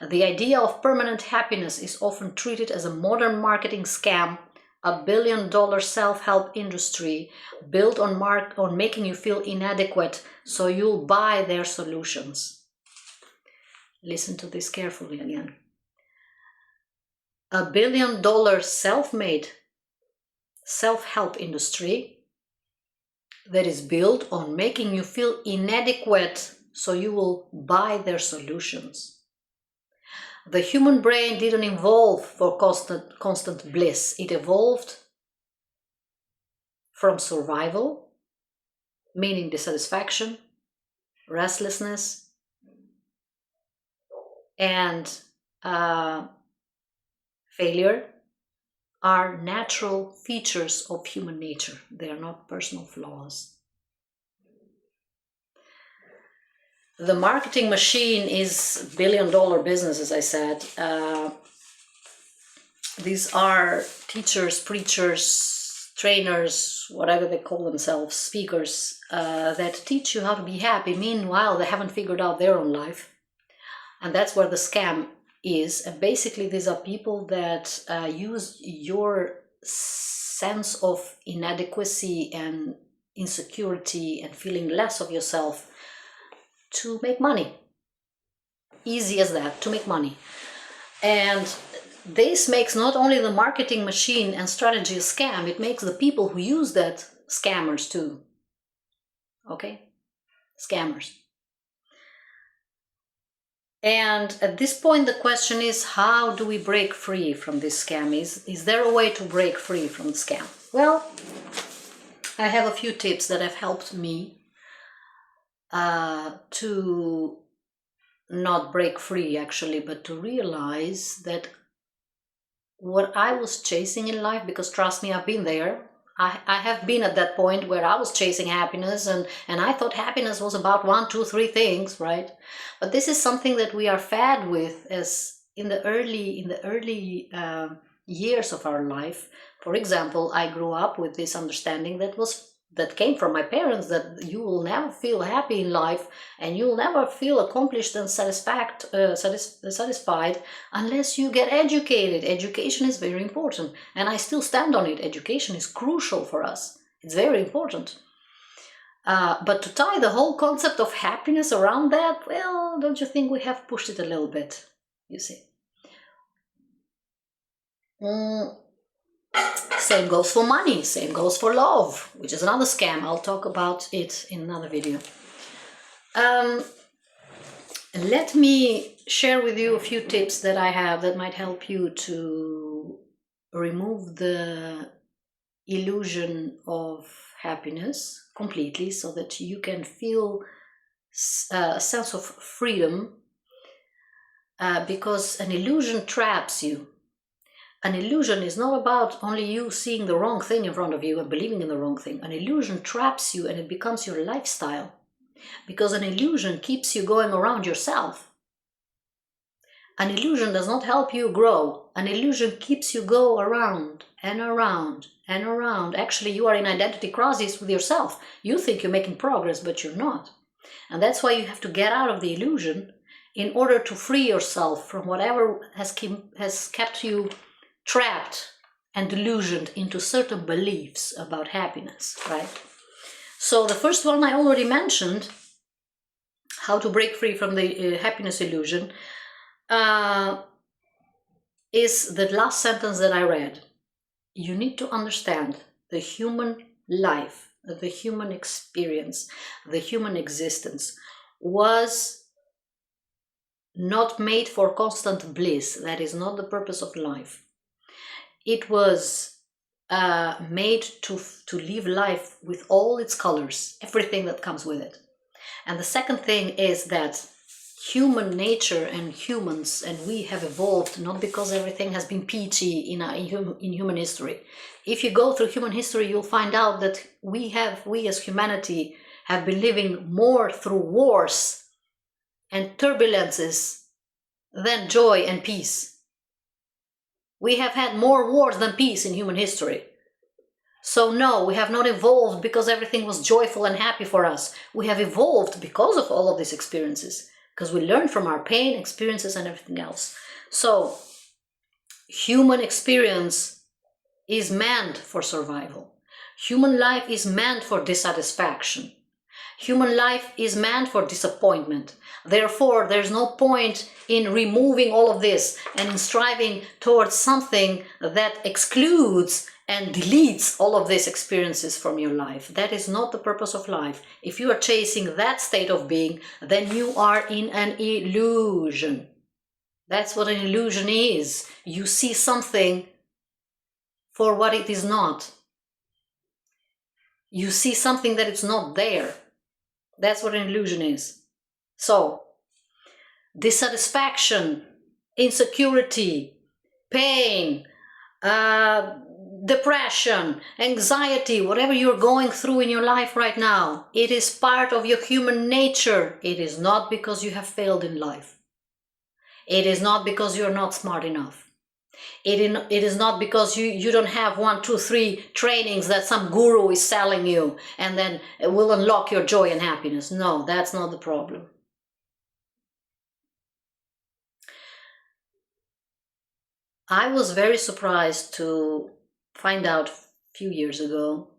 The idea of permanent happiness is often treated as a modern marketing scam, a billion-dollar self-help industry built on making you feel inadequate so you'll buy their solutions. Listen to this carefully again. A billion-dollar self-made self-help industry that is built on making you feel inadequate so you will buy their solutions. The human brain didn't evolve for constant bliss. It evolved from survival, meaning dissatisfaction, restlessness, and failure are natural features of human nature. They are not personal flaws. The marketing machine is billion-dollar business, as I said. These are teachers, preachers, trainers, whatever they call themselves, speakers, that teach you how to be happy. Meanwhile, they haven't figured out their own life. And that's where the scam is. And basically, these are people that use your sense of inadequacy and insecurity and feeling less of yourself to make money. Easy as that, to make money. And this makes not only the marketing machine and strategy a scam, it makes the people who use that scammers too. Okay? Scammers. And at this point, the question is, how do we break free from this scam? Is there a way to break free from the scam? Well, I have a few tips that have helped me to not break free, actually, but to realize that what I was chasing in life, because trust me, I've been there. I have been at that point where I was chasing happiness and I thought happiness was about 1, 2, 3 things, right? But this is something that we are fed with as in the early years of our life. For example, I grew up with this understanding that came from my parents, that you will never feel happy in life and you'll never feel accomplished and satisfied unless you get educated. Education is very important, and I still stand on it. Education is crucial for us. It's very important. But to tie the whole concept of happiness around that, well, don't you think we have pushed it a little bit, you see? Same goes for money, same goes for love, which is another scam. I'll talk about it in another video. Let me share with you a few tips that I have that might help you to remove the illusion of happiness completely so that you can feel a sense of freedom because an illusion traps you. An illusion is not about only you seeing the wrong thing in front of you and believing in the wrong thing. An illusion traps you and it becomes your lifestyle. Because an illusion keeps you going around yourself. An illusion does not help you grow. An illusion keeps you go around and around and around. Actually, you are in identity crisis with yourself. You think you're making progress, but you're not. And that's why you have to get out of the illusion in order to free yourself from whatever has kept you trapped and delusioned into certain beliefs about happiness, right? So the first one I already mentioned, how to break free from the happiness illusion, is the last sentence that I read. You need to understand the human life, the human experience, the human existence was not made for constant bliss. That is not the purpose of life. It was made to live life with all its colors, everything that comes with it. And the second thing is that human nature and humans and we have evolved not because everything has been peachy in human history. If you go through human history, you'll find out that we as humanity have been living more through wars and turbulences than joy and peace. We have had more wars than peace in human history. So no, we have not evolved because everything was joyful and happy for us. We have evolved because of all of these experiences, because we learned from our pain, experiences, and everything else. So human experience is meant for survival. Human life is meant for dissatisfaction. Human life is meant for disappointment. Therefore, there's no point in removing all of this and in striving towards something that excludes and deletes all of these experiences from your life. That is not the purpose of life. If you are chasing that state of being, then you are in an illusion. That's what an illusion is. You see something for what it is not. You see something that it's not there. That's what an illusion is. So, dissatisfaction, insecurity, pain, depression, anxiety, whatever you're going through in your life right now, it is part of your human nature. It is not because you have failed in life. It is not because you're not smart enough. It is not because you don't have 1, 2, 3 trainings that some guru is selling you and then it will unlock your joy and happiness. No, that's not the problem. I was very surprised to find out a few years ago.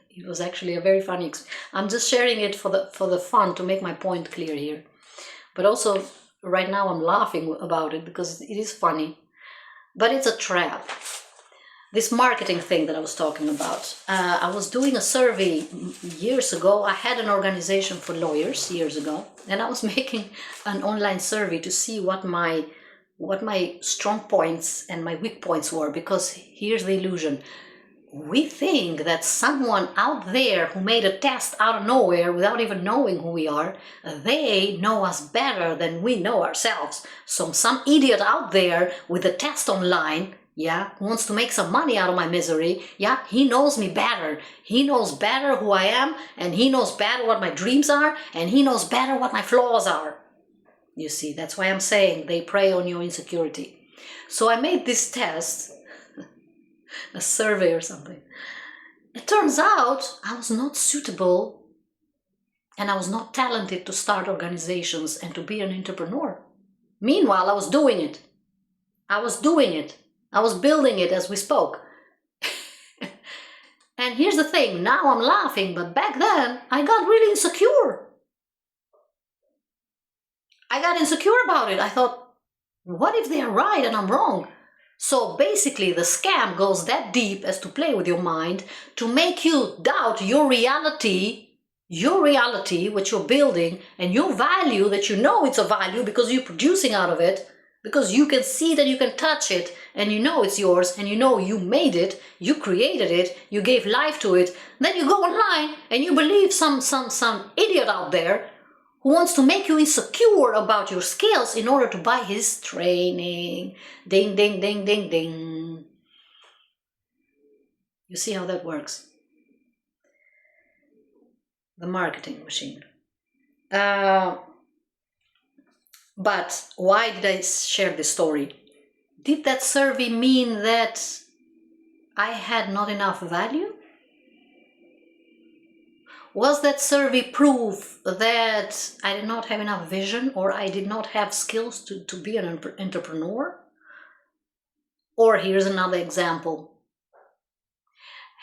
It was actually a very funny I'm just sharing it for the fun to make my point clear here. But also right now I'm laughing about it because it is funny. But it's a trap. This marketing thing that I was talking about. I was doing a survey years ago. I had an organization for lawyers years ago, and I was making an online survey to see what my strong points and my weak points were, because here's the illusion. We think that someone out there who made a test out of nowhere without even knowing who we are, they know us better than we know ourselves. So some idiot out there with a test online, who wants to make some money out of my misery, he knows me better. He knows better who I am, and he knows better what my dreams are, and he knows better what my flaws are. You see, that's why I'm saying they prey on your insecurity. So I made this test, a survey or something. It turns out I was not suitable and I was not talented to start organizations and to be an entrepreneur. Meanwhile, I was doing it. I was building it as we spoke. And here's the thing, now I'm laughing, but back then I got really insecure. I got insecure about it. I thought, what if they're right and I'm wrong? So basically the scam goes that deep as to play with your mind to make you doubt your reality, what you're building, and your value, that you know it's a value because you're producing out of it, because you can see that you can touch it and you know it's yours and you know you made it, you created it, you gave life to it. Then you go online and you believe some idiot out there who wants to make you insecure about your skills in order to buy his training. Ding, ding, ding, ding, ding. You see how that works? The marketing machine. But why did I share this story? Did that survey mean that I had not enough value? Was that survey proof that I did not have enough vision, or I did not have skills to be an entrepreneur? Or here's another example.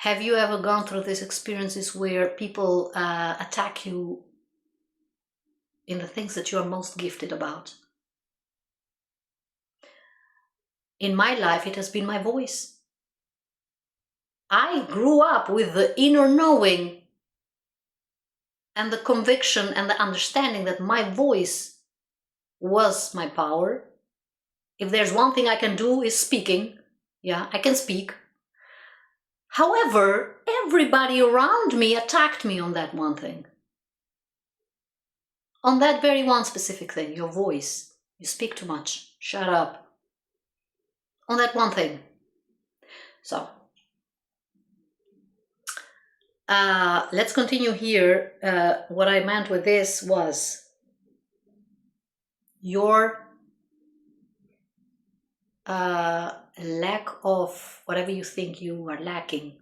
Have you ever gone through these experiences where people attack you in the things that you are most gifted about? In my life, it has been my voice. I grew up with the inner knowing and the conviction and the understanding that my voice was my power. If there's one thing I can do is speaking. Yeah, I can speak. However, everybody around me attacked me on that one thing. On that very one specific thing, your voice. You speak too much. Shut up. On that one thing. So, let's continue here. What I meant with this was your lack of whatever you think you are lacking.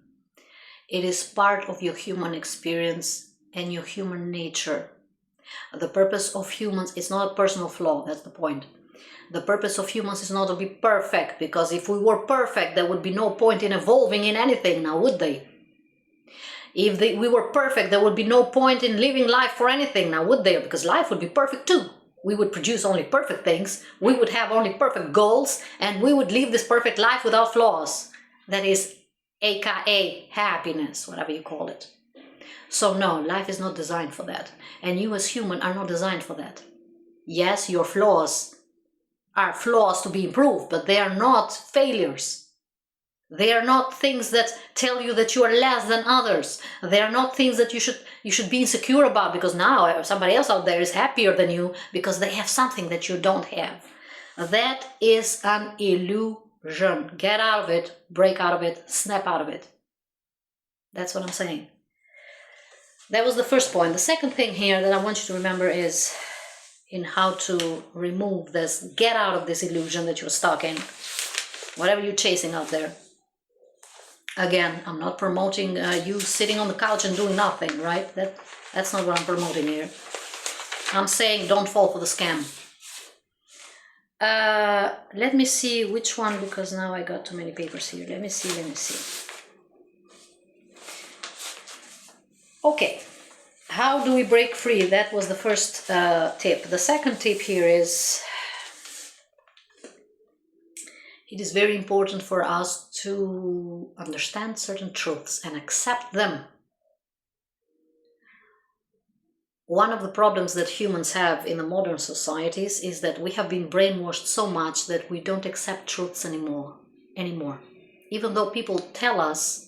It is part of your human experience and your human nature. The purpose of humans is not a personal flaw, that's the point. The purpose of humans is not to be perfect, because if we were perfect, there would be no point in evolving in anything now, would they? If we were perfect, there would be no point in living life for anything now, would there? Because life would be perfect too. We would produce only perfect things, we would have only perfect goals, and we would live this perfect life without flaws. That is aka happiness, whatever you call it. So no, life is not designed for that. And you as human are not designed for that. Yes, your flaws are flaws to be improved, but they are not failures. They are not things that tell you that you are less than others. They are not things that you should be insecure about because now somebody else out there is happier than you because they have something that you don't have. That is an illusion. Get out of it, break out of it, snap out of it. That's what I'm saying. That was the first point. The second thing here that I want you to remember is in how to remove this, get out of this illusion that you're stuck in, whatever you're chasing out there. Again, I'm not promoting you sitting on the couch and doing nothing, right? That's not what I'm promoting here. I'm saying don't fall for the scam. Let me see which one, because now I got too many papers here. Let me see. Okay, how do we break free? That was the first tip. The second tip here is it is very important for us to understand certain truths and accept them. One of the problems that humans have in the modern societies is that we have been brainwashed so much that we don't accept truths anymore. Even though people tell us,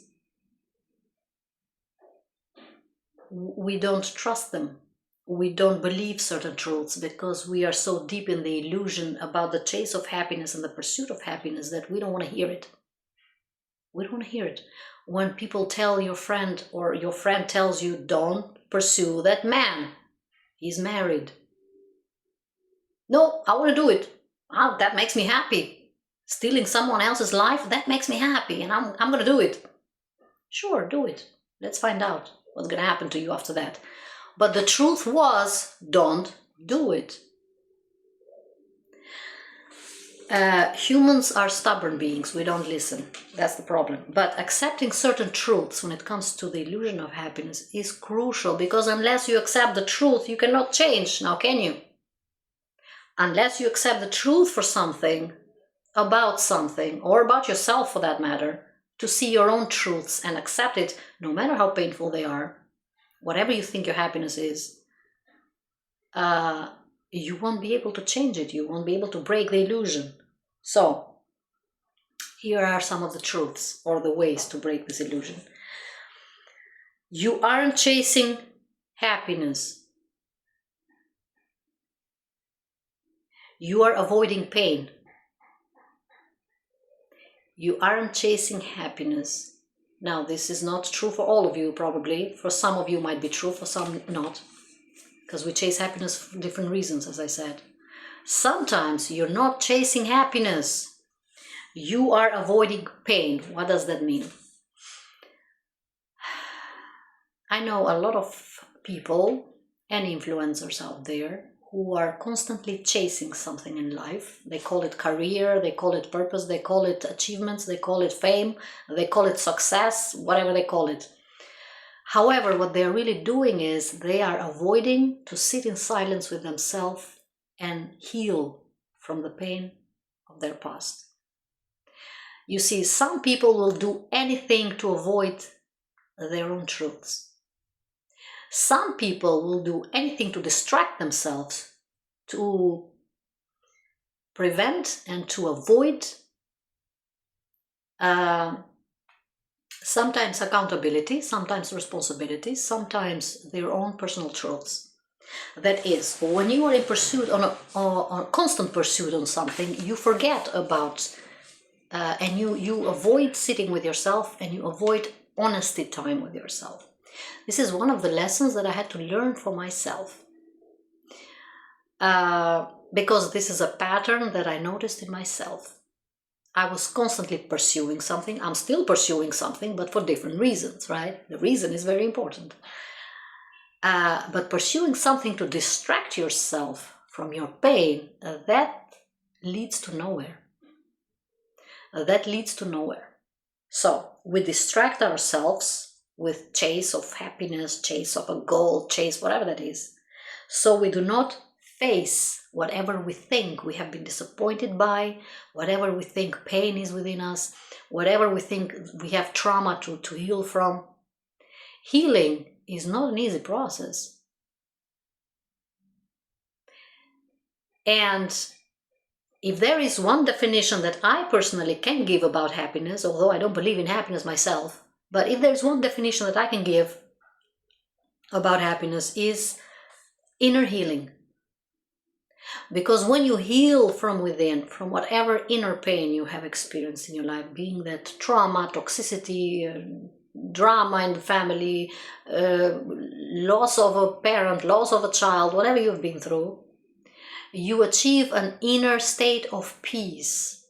we don't trust them. We don't believe certain truths because we are so deep in the illusion about the chase of happiness and the pursuit of happiness that we don't want to hear it. We don't want to hear it. When people tell your friend, or your friend tells you, don't pursue that man, he's married. No, I want to do it. Oh, that makes me happy. Stealing someone else's life, that makes me happy, and I'm going to do it. Sure, do it. Let's find out what's going to happen to you after that. But the truth was, don't do it. Humans are stubborn beings. We don't listen. That's the problem. But accepting certain truths when it comes to the illusion of happiness is crucial, because unless you accept the truth, you cannot change. Now, can you? Unless you accept the truth for something, about something, or about yourself for that matter, to see your own truths and accept it, no matter how painful they are, whatever you think your happiness is, you won't be able to change it. You won't be able to break the illusion. So, here are some of the truths or the ways to break this illusion. You aren't chasing happiness. You are avoiding pain. You aren't chasing happiness. Now, this is not true for all of you, probably. For some of you might be true, for some not. Because we chase happiness for different reasons, as I said. Sometimes you're not chasing happiness. You are avoiding pain. What does that mean? I know a lot of people and influencers out there who are constantly chasing something in life. They call it career, they call it purpose, they call it achievements, they call it fame, they call it success, whatever they call it. However, what they're really doing is they are avoiding to sit in silence with themselves and heal from the pain of their past. You see, some people will do anything to avoid their own truths. Some people will do anything to distract themselves, to prevent and to avoid sometimes accountability, sometimes responsibility, sometimes their own personal truths. That is, when you are in pursuit, on a constant pursuit on something, you forget about and you avoid sitting with yourself, and you avoid honesty time with yourself. This is one of the lessons that I had to learn for myself. Because this is a pattern that I noticed in myself. I was constantly pursuing something. I'm still pursuing something, but for different reasons, right? The reason is very important. But pursuing something to distract yourself from your pain, that leads to nowhere. That leads to nowhere. So we distract ourselves with chase of happiness, chase of a goal, chase whatever that is. So we do not face whatever we think we have been disappointed by, whatever we think pain is within us, whatever we think we have trauma to heal from. Healing is not an easy process. And if there is one definition that I personally can give about happiness, although I don't believe in happiness myself, but if there's one definition that I can give about happiness, is inner healing. Because when you heal from within, from whatever inner pain you have experienced in your life, being that trauma, toxicity, drama in the family, loss of a parent, loss of a child, whatever you've been through, you achieve an inner state of peace.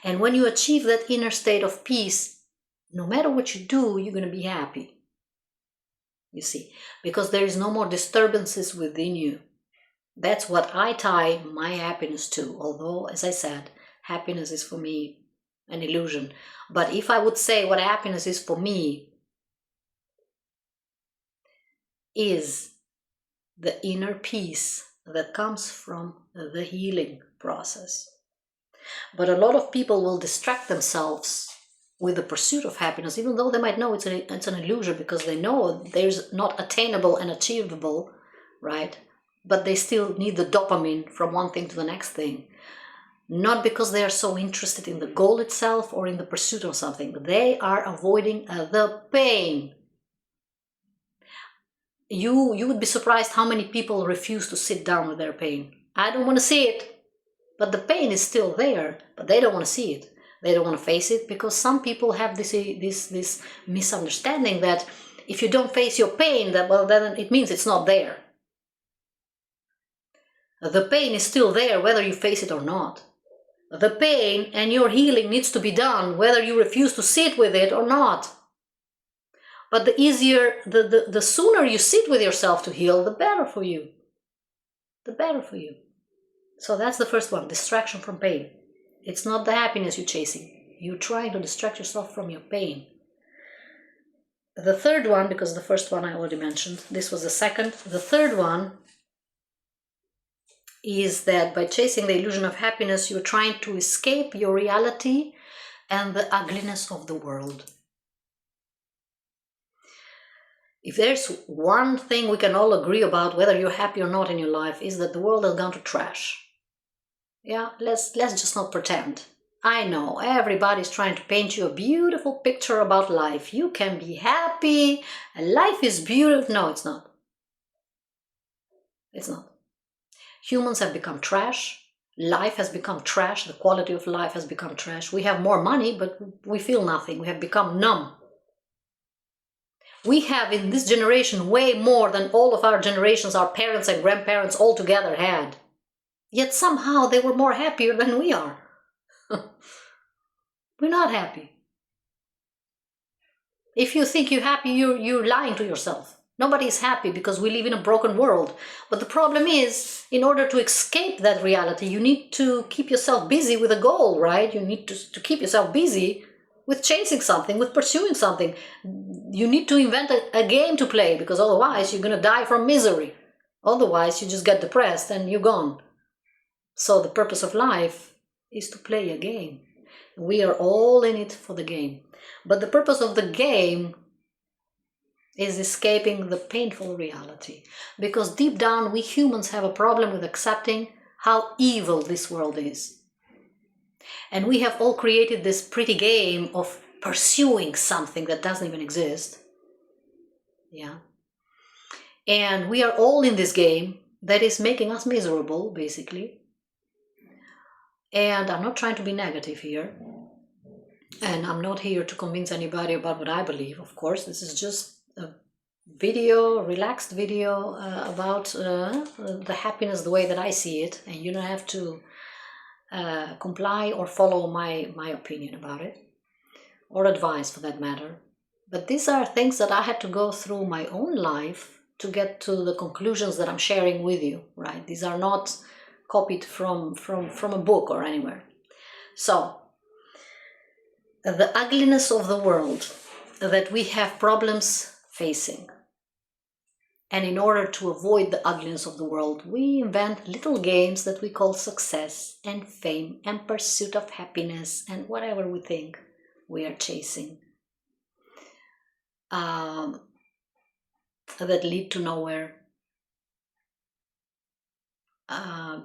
And when you achieve that inner state of peace, no matter what you do, you're going to be happy. You see, because there is no more disturbances within you. That's what I tie my happiness to. Although, as I said, happiness is for me an illusion. But if I would say what happiness is for me, is the inner peace that comes from the healing process. But a lot of people will distract themselves with the pursuit of happiness, even though they might know it's an illusion, because they know there's not attainable and achievable, right? But they still need the dopamine from one thing to the next thing. Not because they are so interested in the goal itself or in the pursuit of something. They are avoiding the pain. You would be surprised how many people refuse to sit down with their pain. I don't want to see it. But the pain is still there, but they don't want to see it. They don't want to face it, because some people have this misunderstanding that if you don't face your pain, then it means it's not there. The pain is still there whether you face it or not. The pain and your healing needs to be done whether you refuse to sit with it or not. But the sooner you sit with yourself to heal, the better for you. The better for you. So that's the first one, distraction from pain. It's not the happiness you're chasing. You're trying to distract yourself from your pain. The third one, because the first one I already mentioned, this was the second. The third one is that by chasing the illusion of happiness, you're trying to escape your reality and the ugliness of the world. If there's one thing we can all agree about, whether you're happy or not in your life, is that the world has gone to trash. Yeah, let's just not pretend. I know everybody's trying to paint you a beautiful picture about life. You can be happy, and life is beautiful. No, it's not. It's not. Humans have become trash. Life has become trash. The quality of life has become trash. We have more money, but we feel nothing. We have become numb. We have in this generation way more than all of our generations, our parents and grandparents all together had. Yet somehow they were more happier than we are. We're not happy. If you think you're happy, you're lying to yourself. Nobody's happy because we live in a broken world. But the problem is, in order to escape that reality, you need to keep yourself busy with a goal, right? You need to keep yourself busy with chasing something, with pursuing something. You need to invent a game to play, because otherwise you're going to die from misery. Otherwise you just get depressed and you're gone. So the purpose of life is to play a game. We are all in it for the game. But the purpose of the game is escaping the painful reality. Because deep down, we humans have a problem with accepting how evil this world is. And we have all created this pretty game of pursuing something that doesn't even exist. Yeah. And we are all in this game that is making us miserable, basically. And I'm not trying to be negative here. And I'm not here to convince anybody about what I believe, of course. This is just a video, relaxed video about the happiness the way that I see it. And you don't have to comply or follow my opinion about it, or advice for that matter. But these are things that I had to go through my own life to get to the conclusions that I'm sharing with you, right? These are not copied from a book or anywhere. So, the ugliness of the world that we have problems facing. And in order to avoid the ugliness of the world, we invent little games that we call success and fame and pursuit of happiness and whatever we think we are chasing. That lead to nowhere.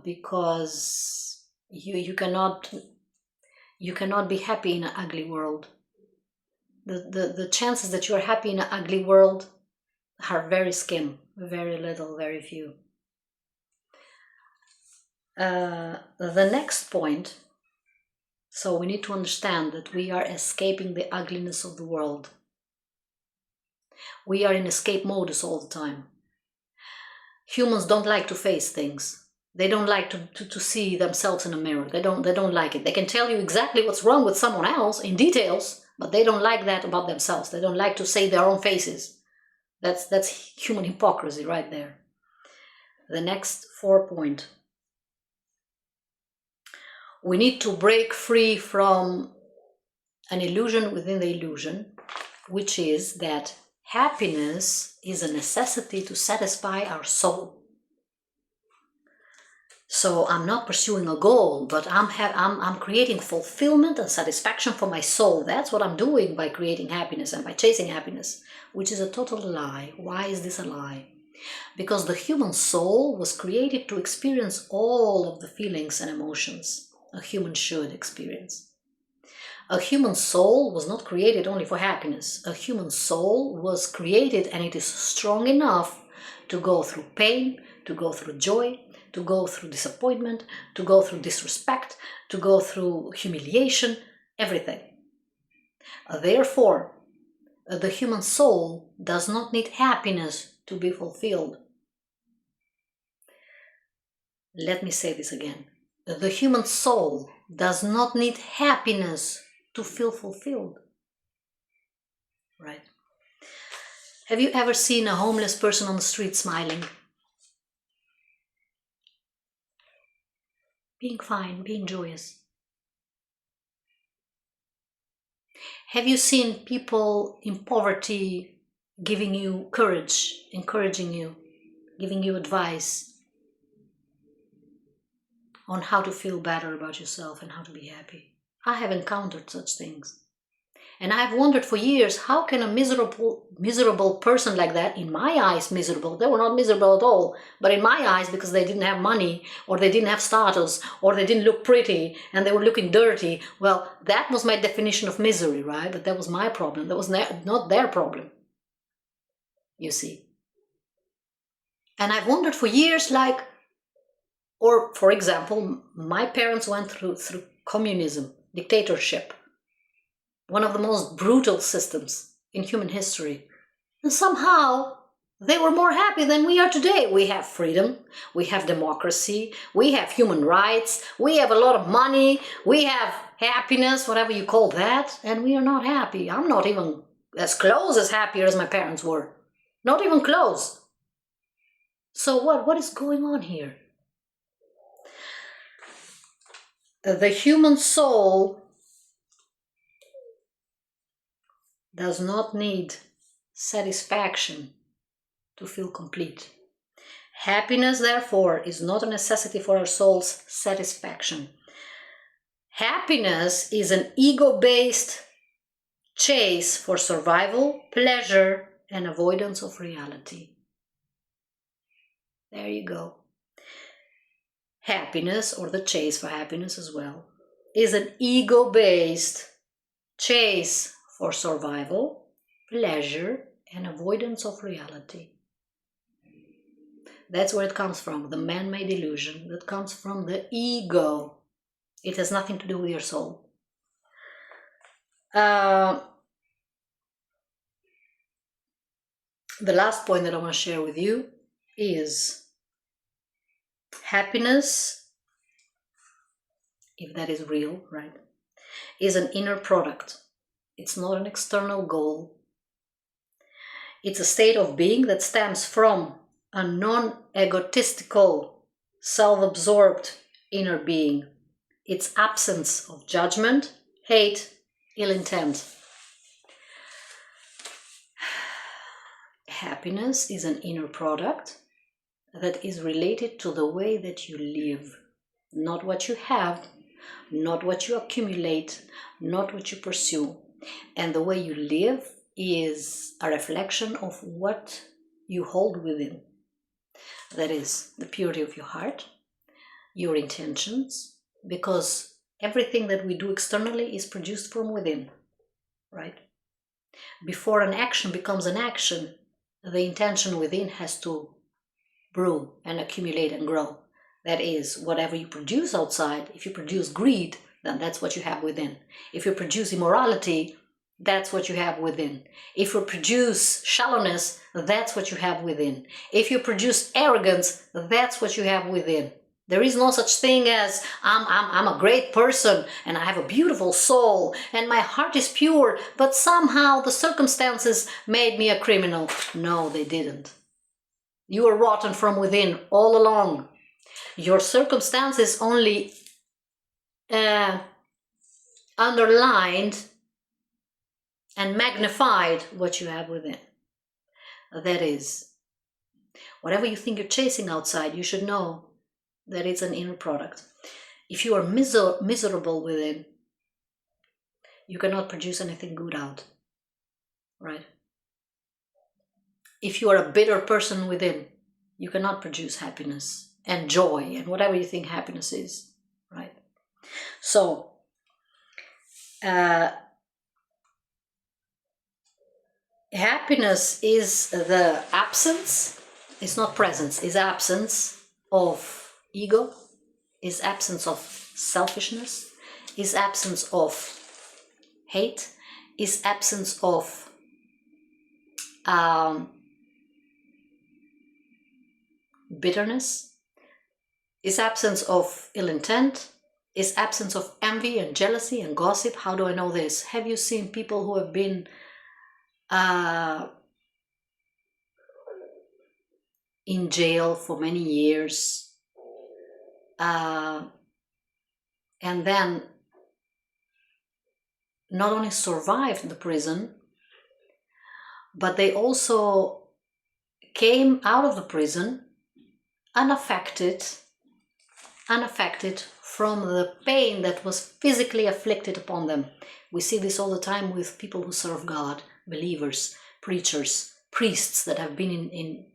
Because you cannot be happy in an ugly world. The chances that you're happy in an ugly world are very skim, very little, very few. The next point, so we need to understand that we are escaping the ugliness of the world. We are in escape modus all the time. Humans don't like to face things. They don't like to see themselves in a mirror. They don't like it. They can tell you exactly what's wrong with someone else in details, but they don't like that about themselves. They don't like to see their own faces. That's human hypocrisy right there. The next 4 point. We need to break free from an illusion within the illusion, which is that happiness is a necessity to satisfy our soul. So I'm not pursuing a goal, but I'm creating fulfillment and satisfaction for my soul. That's what I'm doing by creating happiness and by chasing happiness, which is a total lie. Why is this a lie? Because the human soul was created to experience all of the feelings and emotions a human should experience. A human soul was not created only for happiness. A human soul was created, and it is strong enough to go through pain, to go through joy, to go through disappointment, to go through disrespect, to go through humiliation, everything. Therefore, the human soul does not need happiness to be fulfilled. Let me say this again. The human soul does not need happiness to feel fulfilled. Right? Have you ever seen a homeless person on the street smiling? Being fine, being joyous. Have you seen people in poverty giving you courage, encouraging you, giving you advice on how to feel better about yourself and how to be happy? I have encountered such things. And I've wondered for years, how can a miserable person like that, in my eyes miserable, they were not miserable at all, but in my eyes, because they didn't have money, or they didn't have status, or they didn't look pretty, and they were looking dirty, well, that was my definition of misery, right? But that was my problem. That was not their problem, you see. And I've wondered for years, like, Or, for example, my parents went through communism, dictatorship, one of the most brutal systems in human history. And somehow they were more happy than we are today. We have freedom, we have democracy, we have human rights, we have a lot of money, we have happiness, whatever you call that, and we are not happy. I'm not even as close as happy as my parents were. Not even close. So what is going on here? The human soul does not need satisfaction to feel complete. Happiness, therefore, is not a necessity for our soul's satisfaction. Happiness is an ego-based chase for survival, pleasure, and avoidance of reality. There you go. Happiness, or the chase for happiness as well, is an ego-based chase for survival, pleasure, and avoidance of reality. That's where it comes from, the man-made illusion that comes from the ego. It has nothing to do with your soul. The last point that I want to share with you is happiness, if that is real, right, is an inner product. It's not an external goal. It's a state of being that stems from a non-egotistical, self-absorbed inner being. Its absence of judgment, hate, ill intent. Happiness is an inner product that is related to the way that you live, not what you have, not what you accumulate, not what you pursue. And the way you live is a reflection of what you hold within. That is the purity of your heart, your intentions, because everything that we do externally is produced from within, right? Before an action becomes an action, the intention within has to brew and accumulate and grow. That is, whatever you produce outside, if you produce greed, then that's what you have within. If you produce immorality, that's what you have within. If you produce shallowness, that's what you have within. If you produce arrogance, that's what you have within. There is no such thing as I'm a great person and I have a beautiful soul and my heart is pure, but somehow the circumstances made me a criminal. No, they didn't. You are rotten from within all along. Your circumstances only underlined and magnified what you have within. That is, whatever you think you're chasing outside, you should know that it's an inner product. If you are miserable within, you cannot produce anything good out, right? If you are a bitter person within, you cannot produce happiness and joy and whatever you think happiness is, right? So, happiness is the absence, it's not presence, is absence of ego, is absence of selfishness, is absence of hate, is absence of bitterness, is absence of ill intent, is absence of envy and jealousy and gossip. How do I know this? Have you seen people who have been in jail for many years and then not only survived the prison, but they also came out of the prison unaffected from the pain that was physically afflicted upon them. We see this all the time with people who serve God, believers, preachers, priests that have been in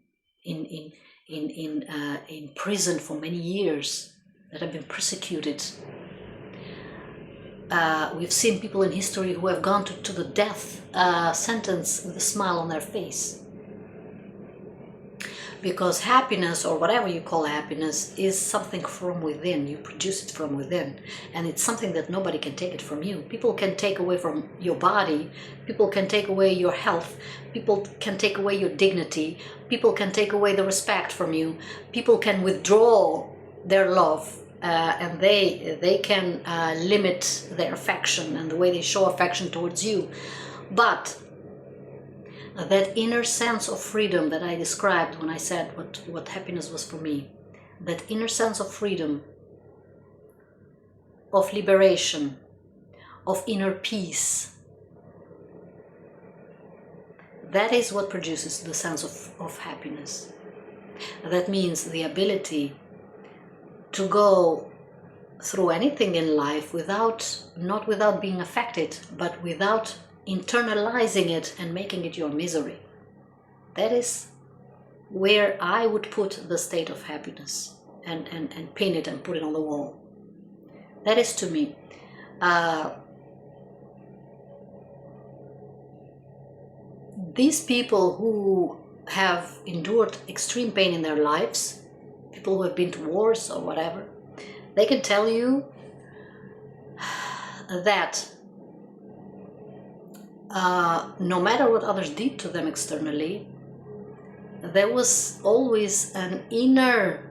prison for many years, that have been persecuted. We've seen people in history who have gone to the death sentence with a smile on their face. Because happiness, or whatever you call happiness, is something from within. You produce it from within, and it's something that nobody can take it from you. People can take away from your body, people can take away your health, people can take away your dignity, people can take away the respect from you, people can withdraw their love, and they can limit their affection and the way they show affection towards you. But that inner sense of freedom that I described when I said what happiness was for me, that inner sense of freedom, of liberation, of inner peace, that is what produces the sense of happiness. That means the ability to go through anything in life not without being affected, but without internalizing it and making it your misery. That is where I would put the state of happiness and pin it and put it on the wall. That is, to me, these people who have endured extreme pain in their lives, people who have been to wars or whatever, they can tell you that no matter what others did to them externally, there was always an inner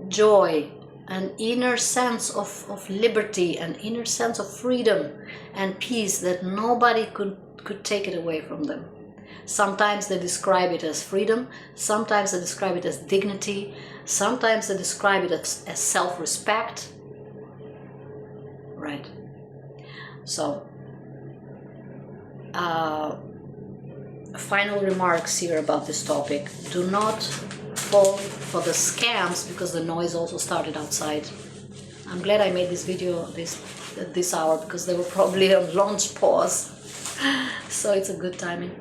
joy, an inner sense of liberty, an inner sense of freedom and peace that nobody could take it away from them. Sometimes they describe it as freedom, sometimes they describe it as dignity, sometimes they describe it as self-respect. Right. So, final remarks here about this topic. Do not fall for the scams, because the noise also started outside. I'm glad I made this video this hour, because they were probably on launch pause. So it's a good timing.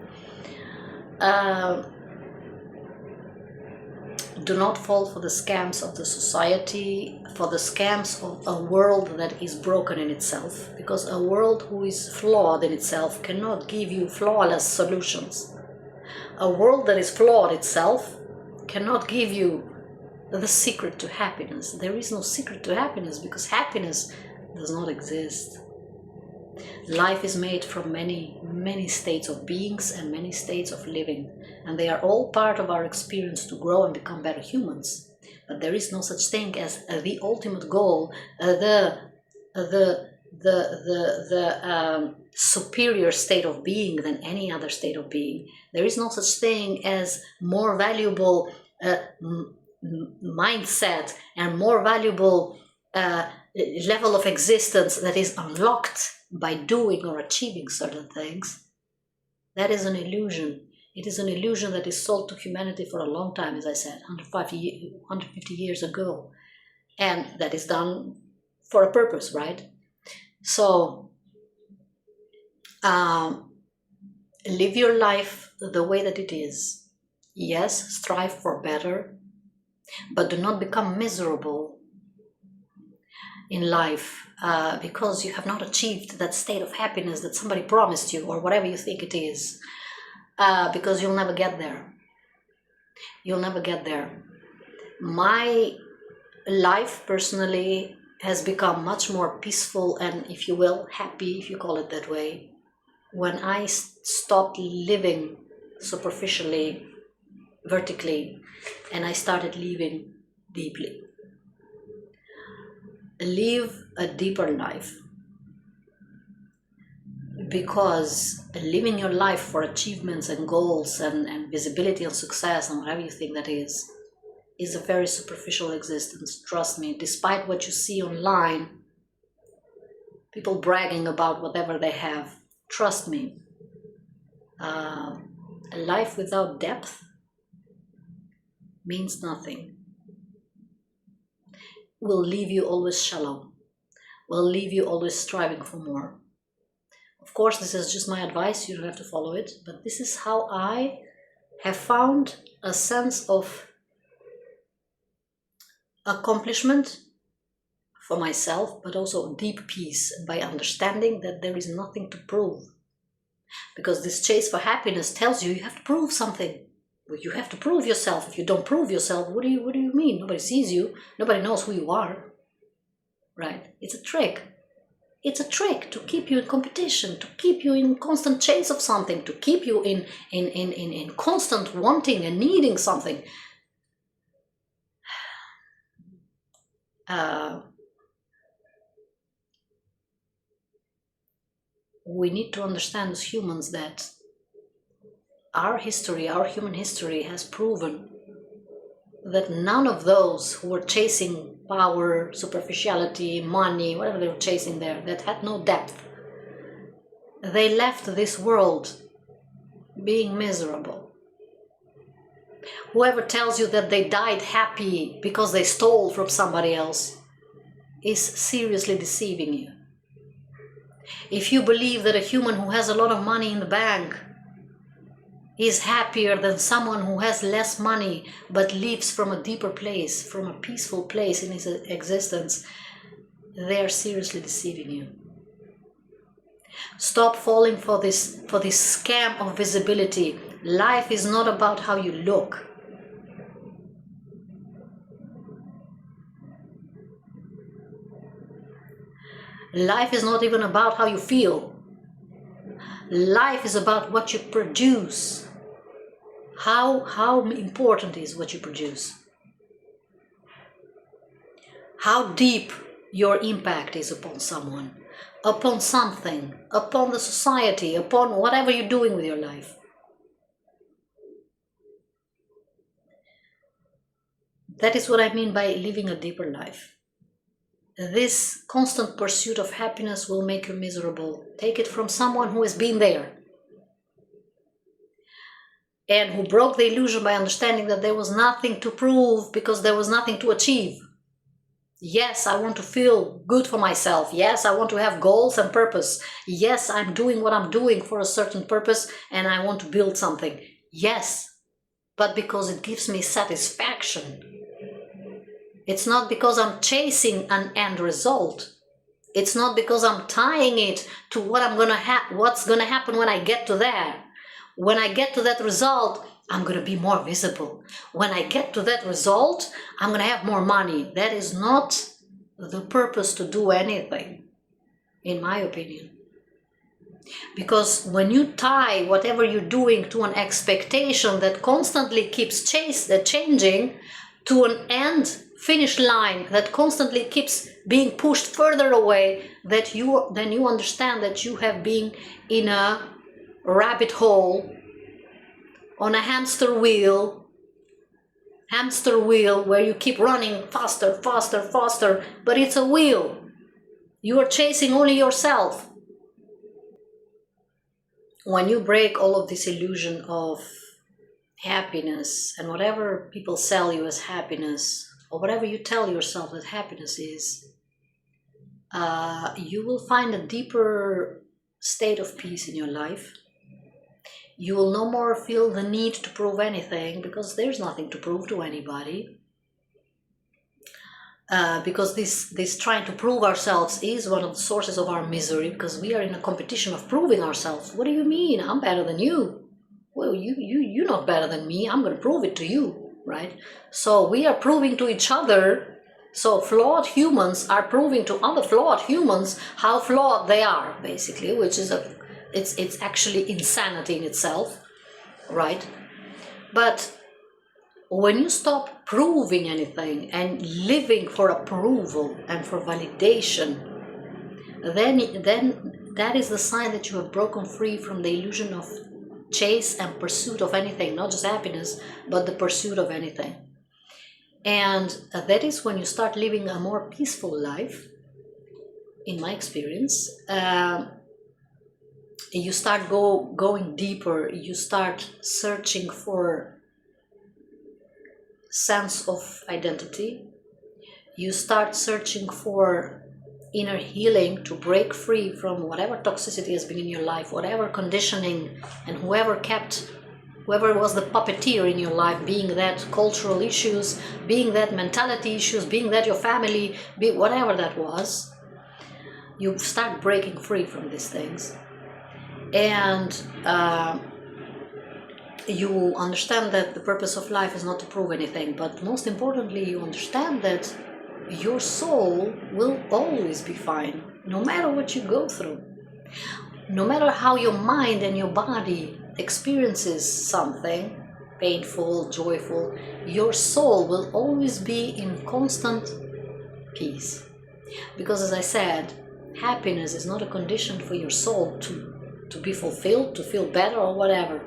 Do not fall for the scams of the society, for the scams of a world that is broken in itself, because a world who is flawed in itself cannot give you flawless solutions. A world that is flawed itself cannot give you the secret to happiness. There is no secret to happiness, because happiness does not exist. Life is made from many, many states of beings and many states of living, and they are all part of our experience to grow and become better humans. But there is no such thing as the ultimate goal, the superior state of being than any other state of being. There is no such thing as more valuable mindset and more valuable level of existence that is unlocked by doing or achieving certain things. That is an illusion. It is an illusion that is sold to humanity for a long time, as I said, 150 years ago. And that is done for a purpose, right? So, live your life the way that it is. Yes, strive for better, but do not become miserable in life because you have not achieved that state of happiness that somebody promised you, or whatever you think it is, because you'll never get there. You'll never get there. My life personally has become much more peaceful and, if you will, happy, if you call it that way, when I stopped living superficially, vertically, and I started living deeply. Live a deeper life, because living your life for achievements and goals and visibility and success and whatever you think that is a very superficial existence. Trust me, despite what you see online, people bragging about whatever they have, trust me, a life without depth means nothing. Will leave you always shallow, will leave you always striving for more. Of course, this is just my advice, you don't have to follow it, but this is how I have found a sense of accomplishment for myself, but also deep peace by understanding that there is nothing to prove. Because this chase for happiness tells you you have to prove something. Well, you have to prove yourself. If you don't prove yourself, what do you mean? Nobody sees you. Nobody knows who you are. Right? It's a trick. It's a trick to keep you in competition, to keep you in constant chase of something, to keep you in constant wanting and needing something. We need to understand as humans that our history, our human history, has proven that none of those who were chasing power, superficiality, money, whatever they were chasing there, that had no depth, they left this world being miserable. Whoever tells you that they died happy because they stole from somebody else is seriously deceiving you. If you believe that a human who has a lot of money in the bank is happier than someone who has less money but lives from a deeper place, from a peaceful place in his existence, they are seriously deceiving you. Stop falling for this scam of visibility. Life is not about how you look. Life is not even about how you feel. Life is about what you produce. How important is what you produce? How deep your impact is upon someone, upon something, upon the society, upon whatever you're doing with your life. That is what I mean by living a deeper life. This constant pursuit of happiness will make you miserable. Take it from someone who has been there and who broke the illusion by understanding that there was nothing to prove because there was nothing to achieve. Yes, I want to feel good for myself. Yes, I want to have goals and purpose. Yes, I'm doing what I'm doing for a certain purpose and I want to build something. Yes, but because it gives me satisfaction. It's not because I'm chasing an end result. It's not because I'm tying it to what's going to happen when I get to there. When I get to that result, I'm going to be more visible. When I get to that result, I'm going to have more money. That is not the purpose to do anything, in my opinion. Because when you tie whatever you're doing to an expectation that constantly keeps changing, to an end finish line that constantly keeps being pushed further away, then you understand that you have been in a rabbit hole, on a hamster wheel where you keep running faster, faster, faster, but it's a wheel. You are chasing only yourself. When you break all of this illusion of happiness and whatever people sell you as happiness, or whatever you tell yourself that happiness is, you will find a deeper state of peace in your life. You will no more feel the need to prove anything, because there's nothing to prove to anybody. Because this trying to prove ourselves is one of the sources of our misery, because we are in a competition of proving ourselves. What do you mean? I'm better than you. Well, you're not better than me. I'm going to prove it to you, right? So we are proving to each other. So flawed humans are proving to other flawed humans how flawed they are, basically, which is it's actually insanity in itself, right? But when you stop proving anything and living for approval and for validation, then that is the sign that you have broken free from the illusion of chase and pursuit of anything, not just happiness, but the pursuit of anything. And that is when you start living a more peaceful life, in my experience. You start going deeper, you start searching for sense of identity, you start searching for inner healing to break free from whatever toxicity has been in your life, whatever conditioning, and whoever was the puppeteer in your life, being that cultural issues, being that mentality issues, being that your family, whatever that was, you start breaking free from these things. And you understand that the purpose of life is not to prove anything, but most importantly, you understand that your soul will always be fine, no matter what you go through. No matter how your mind and your body experiences something, painful, joyful, your soul will always be in constant peace. Because as I said, happiness is not a condition for your soul to be fulfilled, to feel better or whatever.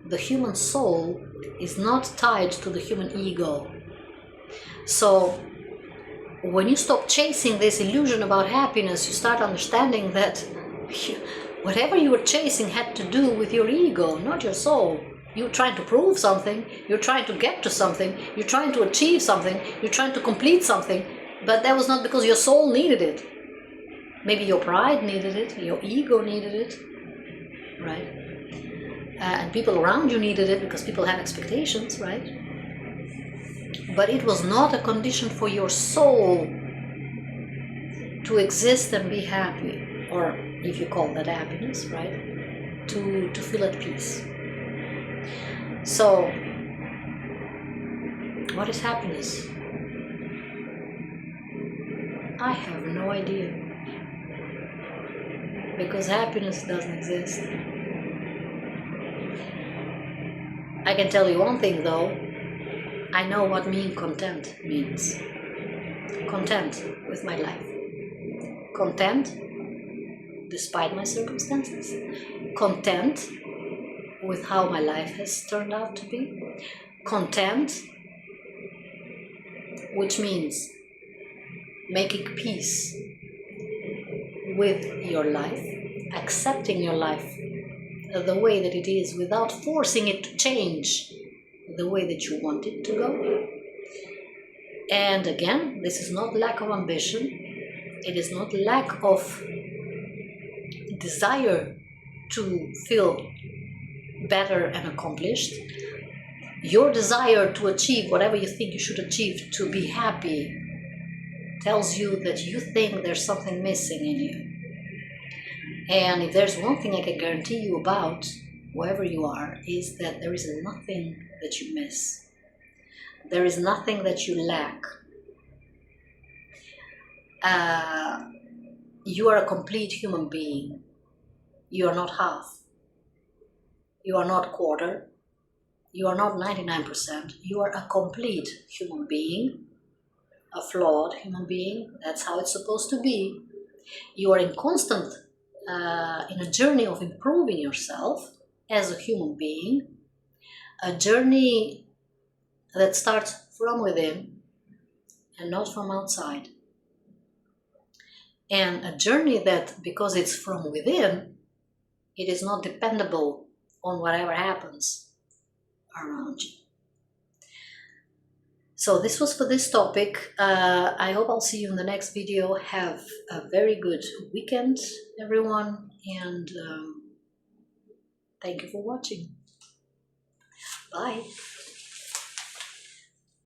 The human soul is not tied to the human ego. So when you stop chasing this illusion about happiness, you start understanding that whatever you were chasing had to do with your ego, not your soul. You're trying to prove something, you're trying to get to something, you're trying to achieve something, you're trying to complete something, but that was not because your soul needed it. Maybe your pride needed it, your ego needed it, right? And people around you needed it because people have expectations, right? But it was not a condition for your soul to exist and be happy, or if you call that happiness, right? To feel at peace. So, what is happiness? I have no idea. Because happiness doesn't exist. I can tell you one thing though. I know what being content means. Content with my life. Content despite my circumstances. Content with how my life has turned out to be. Content, which means making peace with your life, accepting your life the way that it is without forcing it to change the way that you want it to go. And again, this is not lack of ambition, it is not lack of desire to feel better and accomplished. Your desire to achieve whatever you think you should achieve to be happy tells you that you think there's something missing in you. And if there's one thing I can guarantee you about wherever you are, is that there is nothing that you miss. There is nothing that you lack. You are a complete human being. You are not half. You are not quarter. You are not 99%. You are a complete human being, a flawed human being. That's how it's supposed to be. You are in constant, in a journey of improving yourself as a human being, a journey that starts from within and not from outside. And a journey that, because it's from within, it is not dependable on whatever happens around you. So this was for this topic. I hope I'll see you in the next video. Have a very good weekend, everyone, and thank you for watching. Bye.